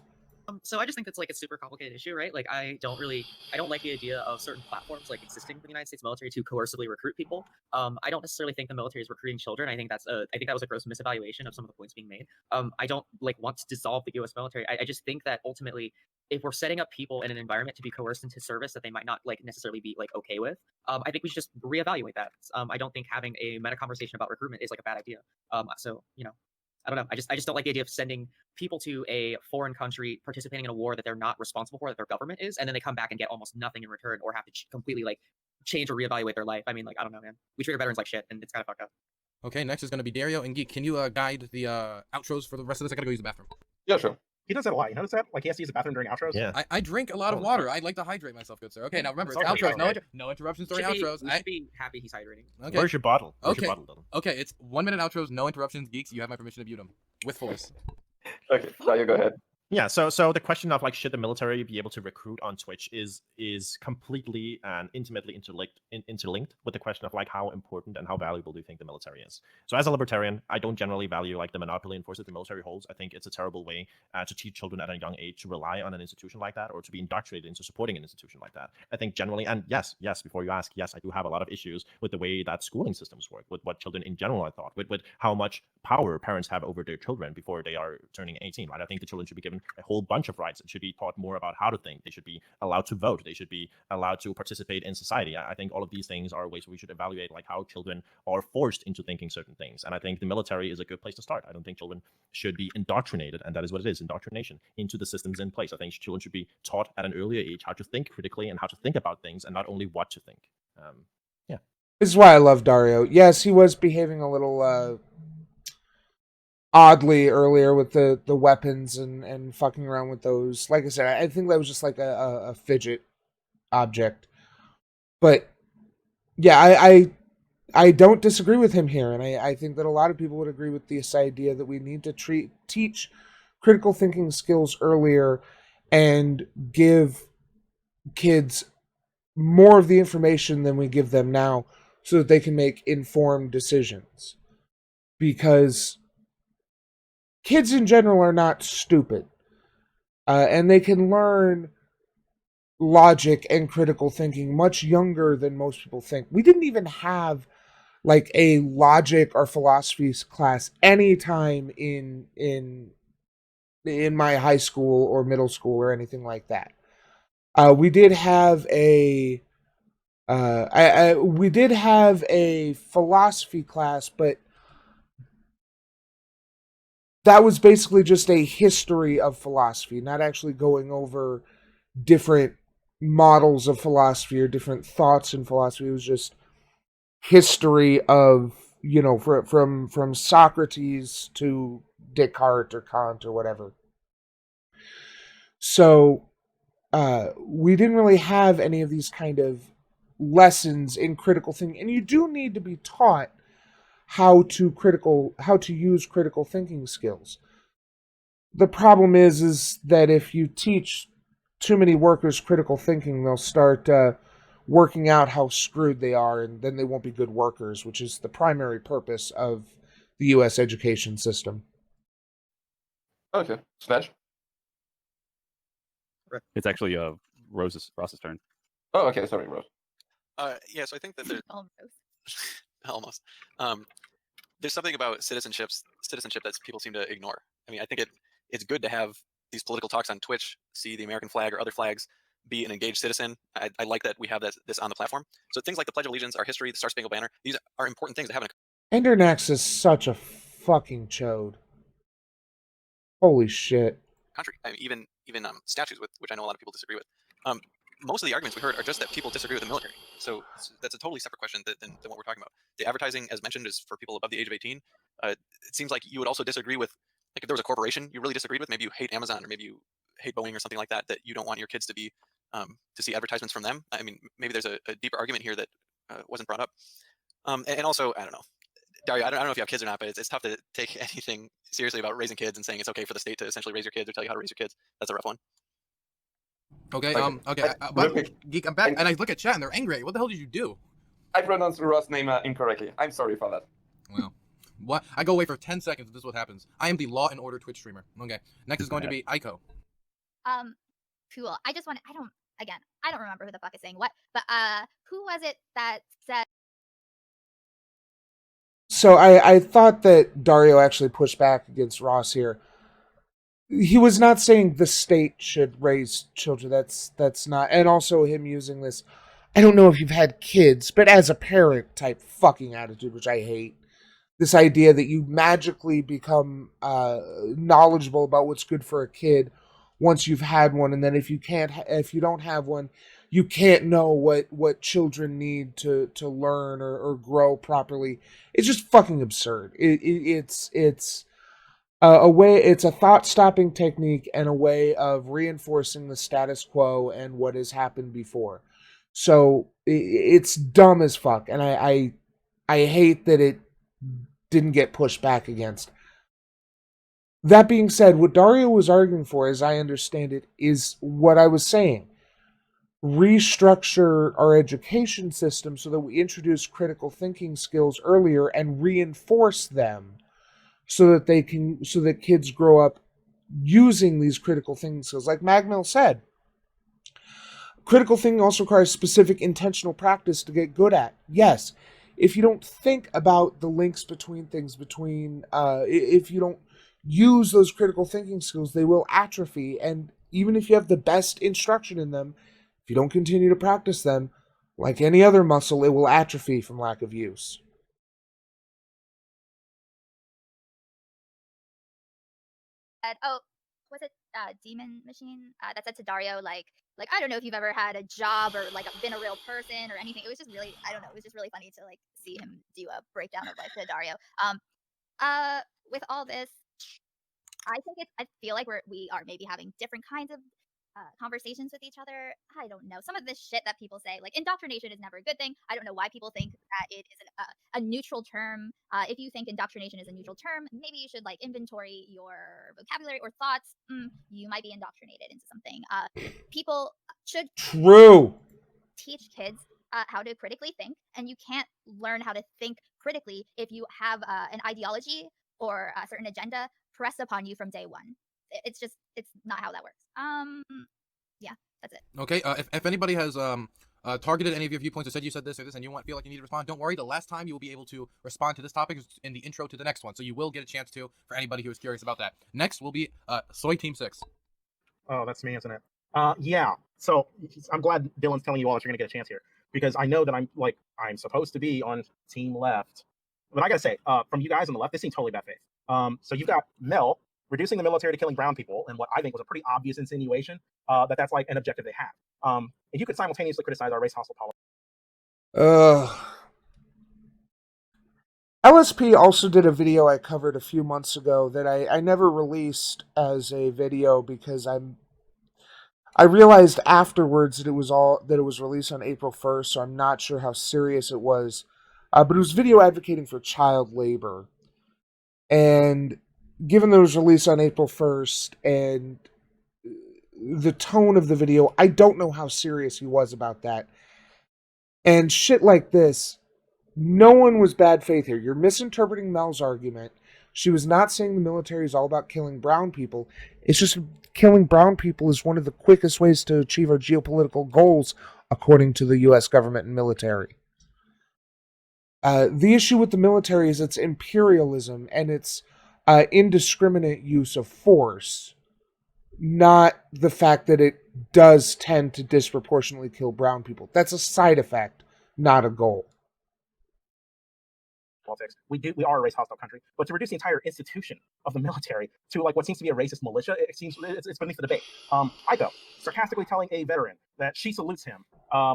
So I just think that's like a super complicated issue, right? Like I don't like the idea of certain platforms like existing for the United States military to coercively recruit people. I don't necessarily think the military is recruiting children. I think that was a gross misevaluation of some of the points being made. I don't want to dissolve the U.S. military. I just think that ultimately, if we're setting up people in an environment to be coerced into service that they might not necessarily be okay with, I think we should just reevaluate that. I don't think having a meta conversation about recruitment is a bad idea. So I don't know. I just don't like the idea of sending people to a foreign country participating in a war that they're not responsible for, that their government is, and then they come back and get almost nothing in return or have to completely change or reevaluate their life. I mean, I don't know, man. We treat our veterans like shit, and it's kind of fucked up. Okay. Next is going to be Dario and Geek. Can you guide the outros for the rest of this? I gotta go use the bathroom. Yeah, sure. He does that a lot. You notice that? Like he has to use the bathroom during outros. Yeah. I drink a lot of Oh, water. I like to hydrate myself, good sir. Okay. Now remember, it's Sorry, outros. okay. No interruptions We during should be- outros. we should be happy he's hydrating. Okay. Where's your bottle? Where's Okay. your bottle, Dylan? Okay. It's 1 minute outros. No interruptions. Geeks, you have my permission to view them with force. Okay, now you go ahead. Yeah, so the question of should the military be able to recruit on Twitch is completely and intimately interlinked with the question of how important and how valuable do you think the military is. So as a libertarian, I don't generally value the monopoly and force that the military holds. I think it's a terrible way to teach children at a young age to rely on an institution like that or to be indoctrinated into supporting an institution like that. I think generally, and yes, before you ask, yes, I do have a lot of issues with the way that schooling systems work, with what children in general I thought, with how much power parents have over their children before they are turning 18, right? I think the children should be given a whole bunch of rights. It should be taught more about how to think. They should be allowed to vote. They should be allowed to participate in society. I think all of these things are ways we should evaluate how children are forced into thinking certain things. And I think the military is a good place to start. I don't think children should be indoctrinated, and that is what it is, indoctrination, into the systems in place. I think children should be taught at an earlier age how to think critically and how to think about things and not only what to think. This is why I love Dario. Yes, he was behaving a little oddly earlier with the weapons and fucking around with those. Like I said, I think that was just a fidget object. But yeah, I don't disagree with him here, and I think that a lot of people would agree with this idea that we need to teach critical thinking skills earlier and give kids more of the information than we give them now so that they can make informed decisions. Because kids in general are not stupid. And they can learn logic and critical thinking much younger than most people think. We didn't even have a logic or philosophy class anytime in my high school or middle school or anything like that. We did have a we did have a philosophy class, but that was basically just a history of philosophy, not actually going over different models of philosophy or different thoughts in philosophy. It was just history of, from Socrates to Descartes or Kant or whatever. So we didn't really have any of these kind of lessons in critical thinking, and you do need to be taught how to use critical thinking skills. The problem is that if you teach too many workers critical thinking, they'll start working out how screwed they are, and then they won't be good workers, which is the primary purpose of the U.S. education system. Okay, Smash. It's actually Ross's turn. Oh, okay, sorry, Rose. Yeah, so I think that there's Almost. almost there's something about citizenship that people seem to ignore. I mean, I think it's good to have these political talks on Twitch, see the American flag or other flags, be an engaged citizen. I like that we have this on the platform. So things like the Pledge of Allegiance, our history, the Star Spangled Banner, these are important things to have in a Endernax is such a fucking chode. Holy shit. country. I mean, even statues, which I know a lot of people disagree with. Most of the arguments we heard are just that people disagree with the military. So that's a totally separate question than what we're talking about. The advertising, as mentioned, is for people above the age of 18. It seems like you would also disagree with, like, if there was a corporation you really disagreed with, maybe you hate Amazon or maybe you hate Boeing or something like that, that you don't want your kids to be to see advertisements from them. I mean, maybe there's a deeper argument here that wasn't brought up. And also, I don't know, Dario, I don't know if you have kids or not, but it's tough to take anything seriously about raising kids and saying it's okay for the state to essentially raise your kids or tell you how to raise your kids. That's a rough one. Okay. Okay. Okay. Real quick. Geek, I'm back, And- and I look at chat, and they're angry. What the hell did you do? I pronounced Ross' name incorrectly. I'm sorry for that. Well, what? I go away for 10 seconds. If this is what happens. I am the Law and Order Twitch streamer. Okay. Next is going to be Aiko. Cool. I don't remember who the fuck is saying what, but who was it that said? So I thought that Dario actually pushed back against Ross here. He was not saying the state should raise children. That's not, and also him using this, I don't know if you've had kids, but as a parent type fucking attitude, which I hate. This idea that you magically become knowledgeable about what's good for a kid once you've had one, and then if you don't have one, you can't know what children need to learn or grow properly. It's just fucking absurd. It's a way. It's a thought-stopping technique and a way of reinforcing the status quo and what has happened before. So it's dumb as fuck, and I hate that it didn't get pushed back against. That being said, what Dario was arguing for, as I understand it, is what I was saying. Restructure our education system so that we introduce critical thinking skills earlier and reinforce them so that kids grow up using these critical thinking skills. Like Magmel said, critical thinking also requires specific intentional practice to get good at. Yes, if you don't think about the links between things, if you don't use those critical thinking skills, they will atrophy. And even if you have the best instruction in them, if you don't continue to practice them, like any other muscle, it will atrophy from lack of use. Was it Demon Machine that said to Dario, like I don't know if you've ever had a job or like been a real person or anything. It was just really, I don't know, it was just really funny to like see him do a breakdown of life to Dario. With all this, I feel like we are maybe having different kinds of conversations with each other. I don't know. Some of this shit that people say, like indoctrination is never a good thing. I don't know why people think that it is a neutral term. If you think indoctrination is a neutral term, maybe you should like inventory your vocabulary or thoughts. You might be indoctrinated into something. People should teach kids how to critically think, and you can't learn how to think critically if you have an ideology or a certain agenda pressed upon you from day one. It's not how that works. Yeah, that's it. Okay. If anybody has targeted any of your viewpoints or said you said this or this and you feel like you need to respond, don't worry. The last time you will be able to respond to this topic is in the intro to the next one, so you will get a chance to, for anybody who is curious about that. Next will be Soy Team 6. Oh, that's me, isn't it? Yeah. So I'm glad Dylan's telling you all that you're gonna get a chance here, because I know that I'm supposed to be on team left, but I gotta say, from you guys on the left, this seems totally bad faith. So you've got Mel reducing the military to killing brown people, and what I think was a pretty obvious insinuation that's like an objective they have. And you could simultaneously criticize our race hostile policy. LSP also did a video I covered a few months ago that I never released as a video because I realized afterwards that it was released on April 1st, so I'm not sure how serious it was. But it was a video advocating for child labor. And given that it was released on April 1st and the tone of the video, I don't know how serious he was about that. And shit like this, no one was bad faith here. You're misinterpreting Mel's argument. She was not saying the military is all about killing brown people. It's just killing brown people is one of the quickest ways to achieve our geopolitical goals, according to the U.S. government and military. The issue with the military is its imperialism and its indiscriminate use of force, not the fact that it does tend to disproportionately kill brown people. That's a side effect, not a goal. Politics. We are a race hostile country, but to reduce the entire institution of the military to like what seems to be a racist militia, it's beneath the debate. Aiko, sarcastically telling a veteran that she salutes him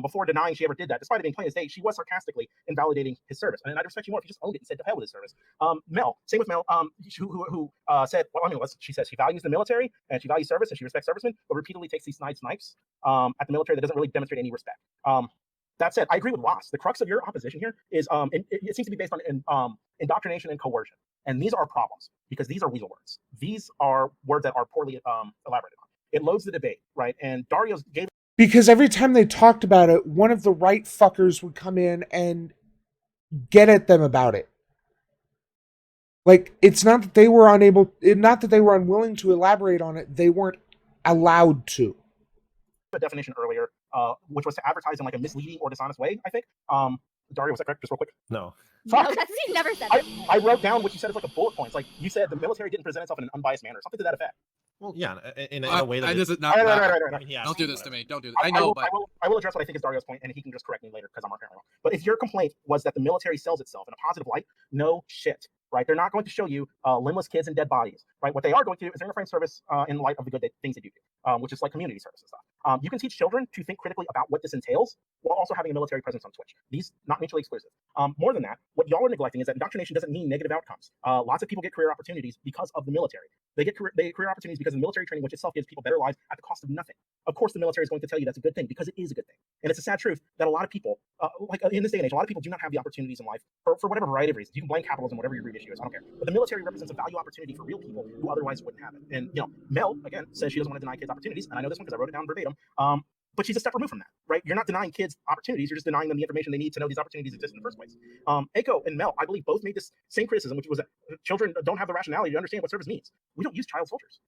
before denying she ever did that. Despite it being plain as day, she was sarcastically invalidating his service. And I'd respect you more if you just owned it and said to hell with his service. Mel, same with Mel, who said, well, I mean, she says she values the military and she values service and she respects servicemen, but repeatedly takes these snipes at the military that doesn't really demonstrate any respect. That said, I agree with Ross. The crux of your opposition here is it seems to be based on indoctrination and coercion. And these are problems because these are weasel words. These are words that are poorly elaborated on. It loads the debate, right? And Dario's gave. Because every time they talked about it, one of the right fuckers would come in and get at them about it. Like, it's not that they were unwilling to elaborate on it, they weren't allowed to. A definition earlier, which was to advertise in like a misleading or dishonest way, I think. Dario, was that correct? Just real quick. No. No, he never said that. I wrote down what you said as like a bullet points. Like you said, the military didn't present itself in an unbiased manner, something to that effect. Well, yeah, in a way that I it- just not. Right. I mean, don't do this to me. Don't do this. I know, but I will address what I think is Dario's point, and he can just correct me later because I'm apparently wrong. But if your complaint was that the military sells itself in a positive light, no shit, right? They're not going to show you limbless kids and dead bodies, right? What they are going to do is they're going to frame service in light of the good things they do, which is like community service and stuff. You can teach children to think critically about what this entails while also having a military presence on Twitch. These not mutually exclusive. More than that, what y'all are neglecting is that indoctrination doesn't mean negative outcomes. Lots of people get career opportunities because of the military. They get career opportunities because of the military training, which itself gives people better lives at the cost of nothing. Of course, the military is going to tell you that's a good thing because it is a good thing. And it's a sad truth that a lot of people, like in this day and age, a lot of people do not have the opportunities in life for whatever variety of reasons. You can blame capitalism, whatever your root issue is, I don't care. But the military represents a value opportunity for real people who otherwise wouldn't have it. And, Mel, again, says she doesn't want to deny kids opportunities. And I know this one because I wrote it down verbatim. But she's a step removed from that, right? You're not denying kids opportunities. You're just denying them the information they need to know these opportunities exist in the first place. Echo and Mel, I believe, both made this same criticism, which was that children don't have the rationality to understand what service means. We don't use child soldiers.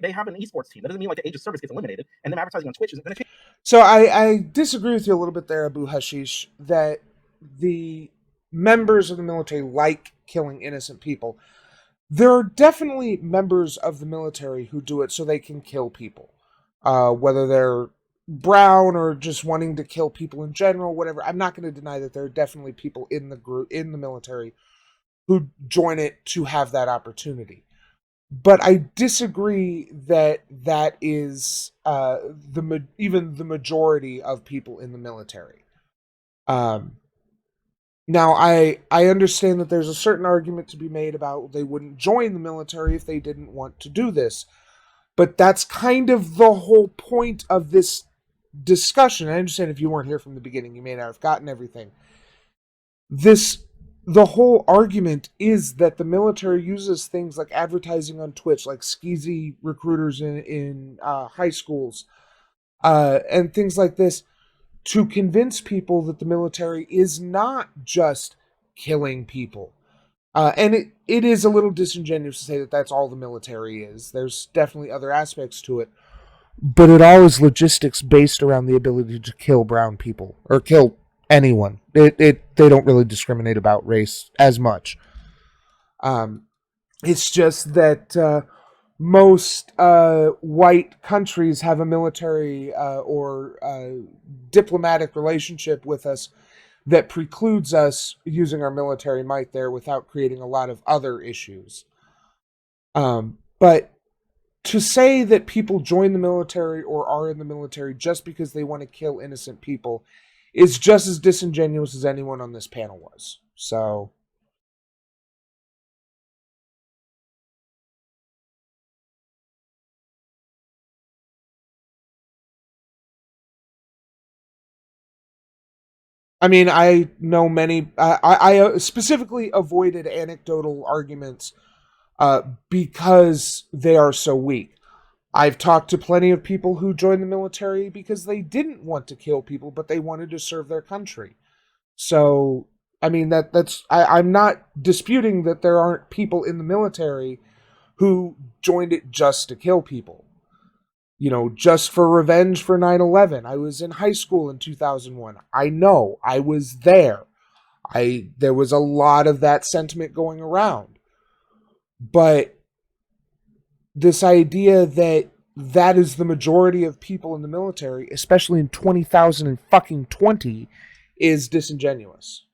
They have an esports team. That doesn't mean like the age of service gets eliminated, and them advertising on Twitch isn't going to change. So I disagree with you a little bit there, Abu Hashish, that the members of the military like killing innocent people. There are definitely members of the military who do it so they can kill people. Whether they're brown or just wanting to kill people in general, whatever. I'm not going to deny that there are definitely people in the group, in the military, who join it to have that opportunity. But I disagree that that is even the majority of people in the military. Now, I understand that there's a certain argument to be made about they wouldn't join the military if they didn't want to do this. But that's kind of the whole point of this discussion. I understand if you weren't here from the beginning, you may not have gotten everything. The whole argument is that the military uses things like advertising on Twitch, like skeezy recruiters in high schools, and things like this, to convince people that the military is not just killing people. And it is a little disingenuous to say that that's all the military is. There's definitely other aspects to it. But it all is logistics based around the ability to kill brown people. Or kill anyone. They don't really discriminate about race as much. It's just that most white countries have a military or diplomatic relationship with us that precludes us using our military might there without creating a lot of other issues. But to say that people join the military or are in the military just because they want to kill innocent people is just as disingenuous as anyone on this panel was. So I mean, I know many. I specifically avoided anecdotal arguments because they are so weak. I've talked to plenty of people who joined the military because they didn't want to kill people, but they wanted to serve their country. So, I mean, I'm not disputing that there aren't people in the military who joined it just to kill people. Just for revenge for 9/11. I was in high school in 2001. I know. I was there. There was a lot of that sentiment going around. But this idea that is the majority of people in the military, especially in 2020, is disingenuous.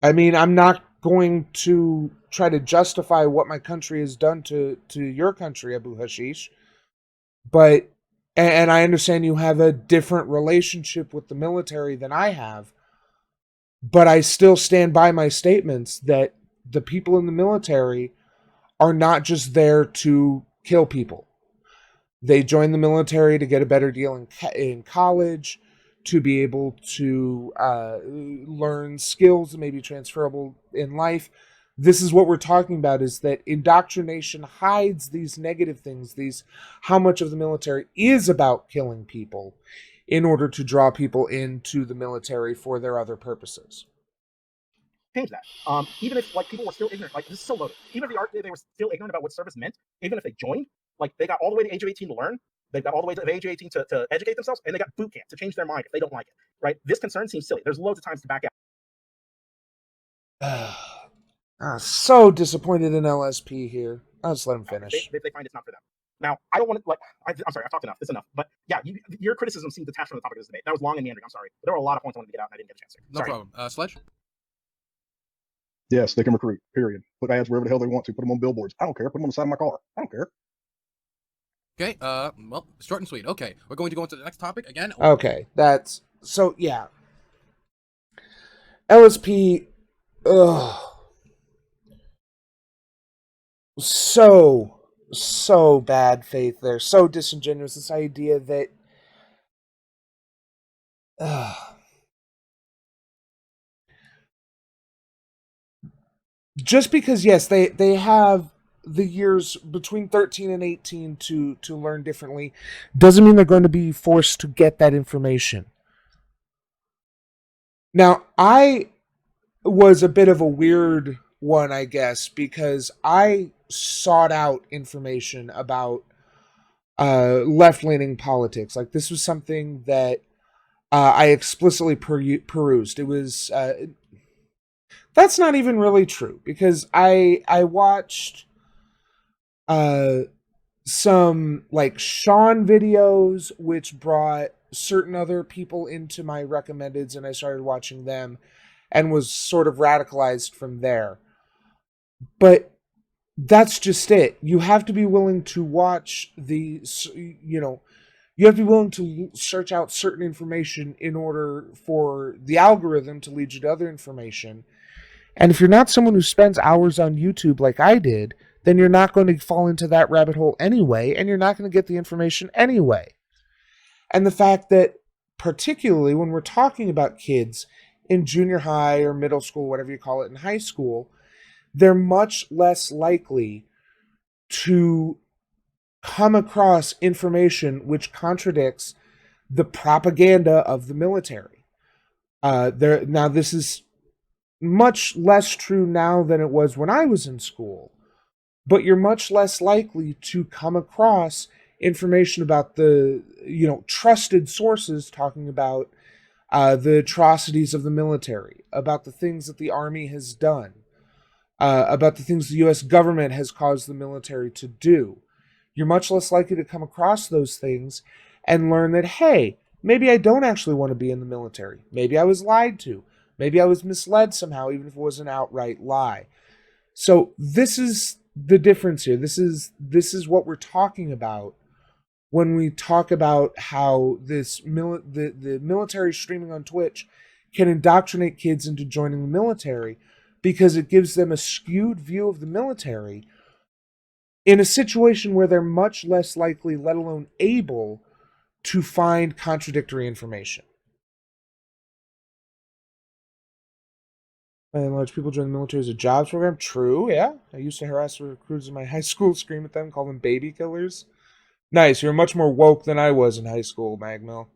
I mean, I'm not going to try to justify what my country has done to your country, Abu Hashish, but and I understand you have a different relationship with the military than I have, but I still stand by my statements that the people in the military are not just there to kill people. They join the military to get a better deal in college, to be able to learn skills that may be transferable in life. This is what we're talking about, is that indoctrination hides these negative things, these how much of the military is about killing people in order to draw people into the military for their other purposes. Change that. Even if like people were still ignorant, like this is so loaded. Even if they were still ignorant about what service meant, even if they joined, like they got all the way to the age of 18 to learn, they've got all the way to the age of 18 to educate themselves, and they got boot camp to change their mind if they don't like it. Right? This concern seems silly. There's loads of times to back out. So disappointed in LSP here. I'll just let him finish. They find it's not for them. Now, I don't want to, like, I'm sorry, I've talked enough. It's enough. But yeah, your criticism seems detached from the topic of this debate. That was long and meandering. I'm sorry. But there were a lot of points I wanted to get out, and I didn't get a chance to. No problem. Sledge? Yes, they can recruit, period. Put ads wherever the hell they want to. Put them on billboards. I don't care. Put them on the side of my car. I don't care. Okay, well, short and sweet. Okay, we're going to go into the next topic again. Okay, that's... So, yeah. LSP... Ugh. So bad faith there. So disingenuous. This idea that... Just because, yes, they have the years between 13 and 18 to learn differently, doesn't mean they're going to be forced to get that information. Now, I was a bit of a weird one, I guess, because I sought out information about left-leaning politics. Like, this was something that I explicitly perused. It was... that's not even really true, because I watched some like Sean videos, which brought certain other people into my recommendeds, and I started watching them and was sort of radicalized from there. But that's just it. You have to be willing to watch you have to be willing to search out certain information in order for the algorithm to lead you to other information. And if you're not someone who spends hours on YouTube like I did, then you're not going to fall into that rabbit hole anyway, and you're not going to get the information anyway. And the fact that, particularly when we're talking about kids in junior high or middle school, whatever you call it, in high school, they're much less likely to come across information which contradicts the propaganda of the military. Now, this is much less true now than it was when I was in school, but you're much less likely to come across information about the, trusted sources talking about the atrocities of the military, about the things that the Army has done, about the things the U.S. government has caused the military to do. You're much less likely to come across those things and learn that, hey, maybe I don't actually want to be in the military. Maybe I was lied to. Maybe I was misled somehow, even if it was an outright lie. So this is the difference here. This is what we're talking about when we talk about how the military streaming on Twitch can indoctrinate kids into joining the military, because it gives them a skewed view of the military in a situation where they're much less likely, let alone able, to find contradictory information. And large people join the military as a jobs program. True, yeah. I used to harass recruits in my high school, scream at them, call them baby killers. Nice, you're much more woke than I was in high school, Magmill.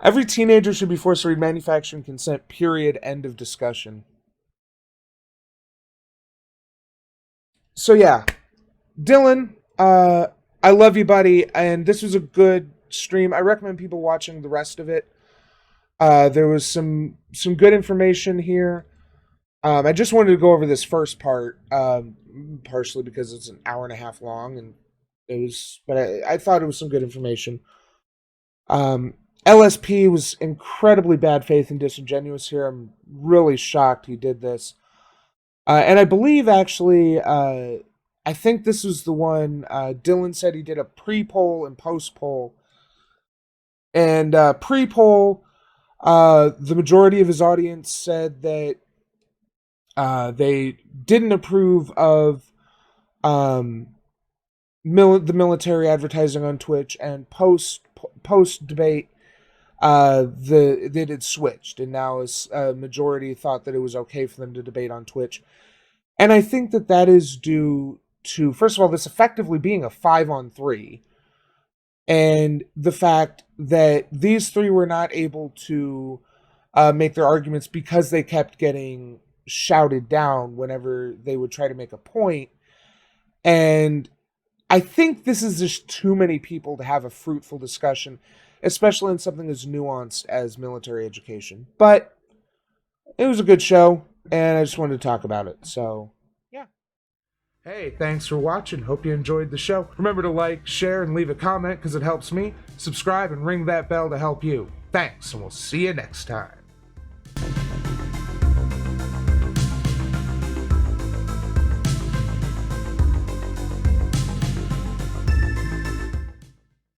Every teenager should be forced to read manufacturing consent, period, end of discussion. So yeah, Dylan, I love you, buddy, and this was a good stream. I recommend people watching the rest of it. There was some good information here. I just wanted to go over this first part, partially because it's an hour and a half long, and but I thought it was some good information. LSP was incredibly bad faith and disingenuous here. I'm really shocked he did this. And I believe, actually, I think this was the one Dylan said he did a pre-poll and post-poll. And pre-poll, the majority of his audience said that they didn't approve of the military advertising on Twitch, and post debate, it had switched, and now a majority thought that it was okay for them to debate on Twitch. And I think that is due to, first of all, this effectively being a 5-on-3, and the fact that these three were not able to make their arguments because they kept getting shouted down whenever they would try to make a point. And I think this is just too many people to have a fruitful discussion, especially in something as nuanced as military education. But it was a good show, and I just wanted to talk about it. So, yeah. Hey, thanks for watching. Hope you enjoyed the show. Remember to like, share, and leave a comment because it helps me. Subscribe and ring that bell to help you. Thanks, and we'll see you next time.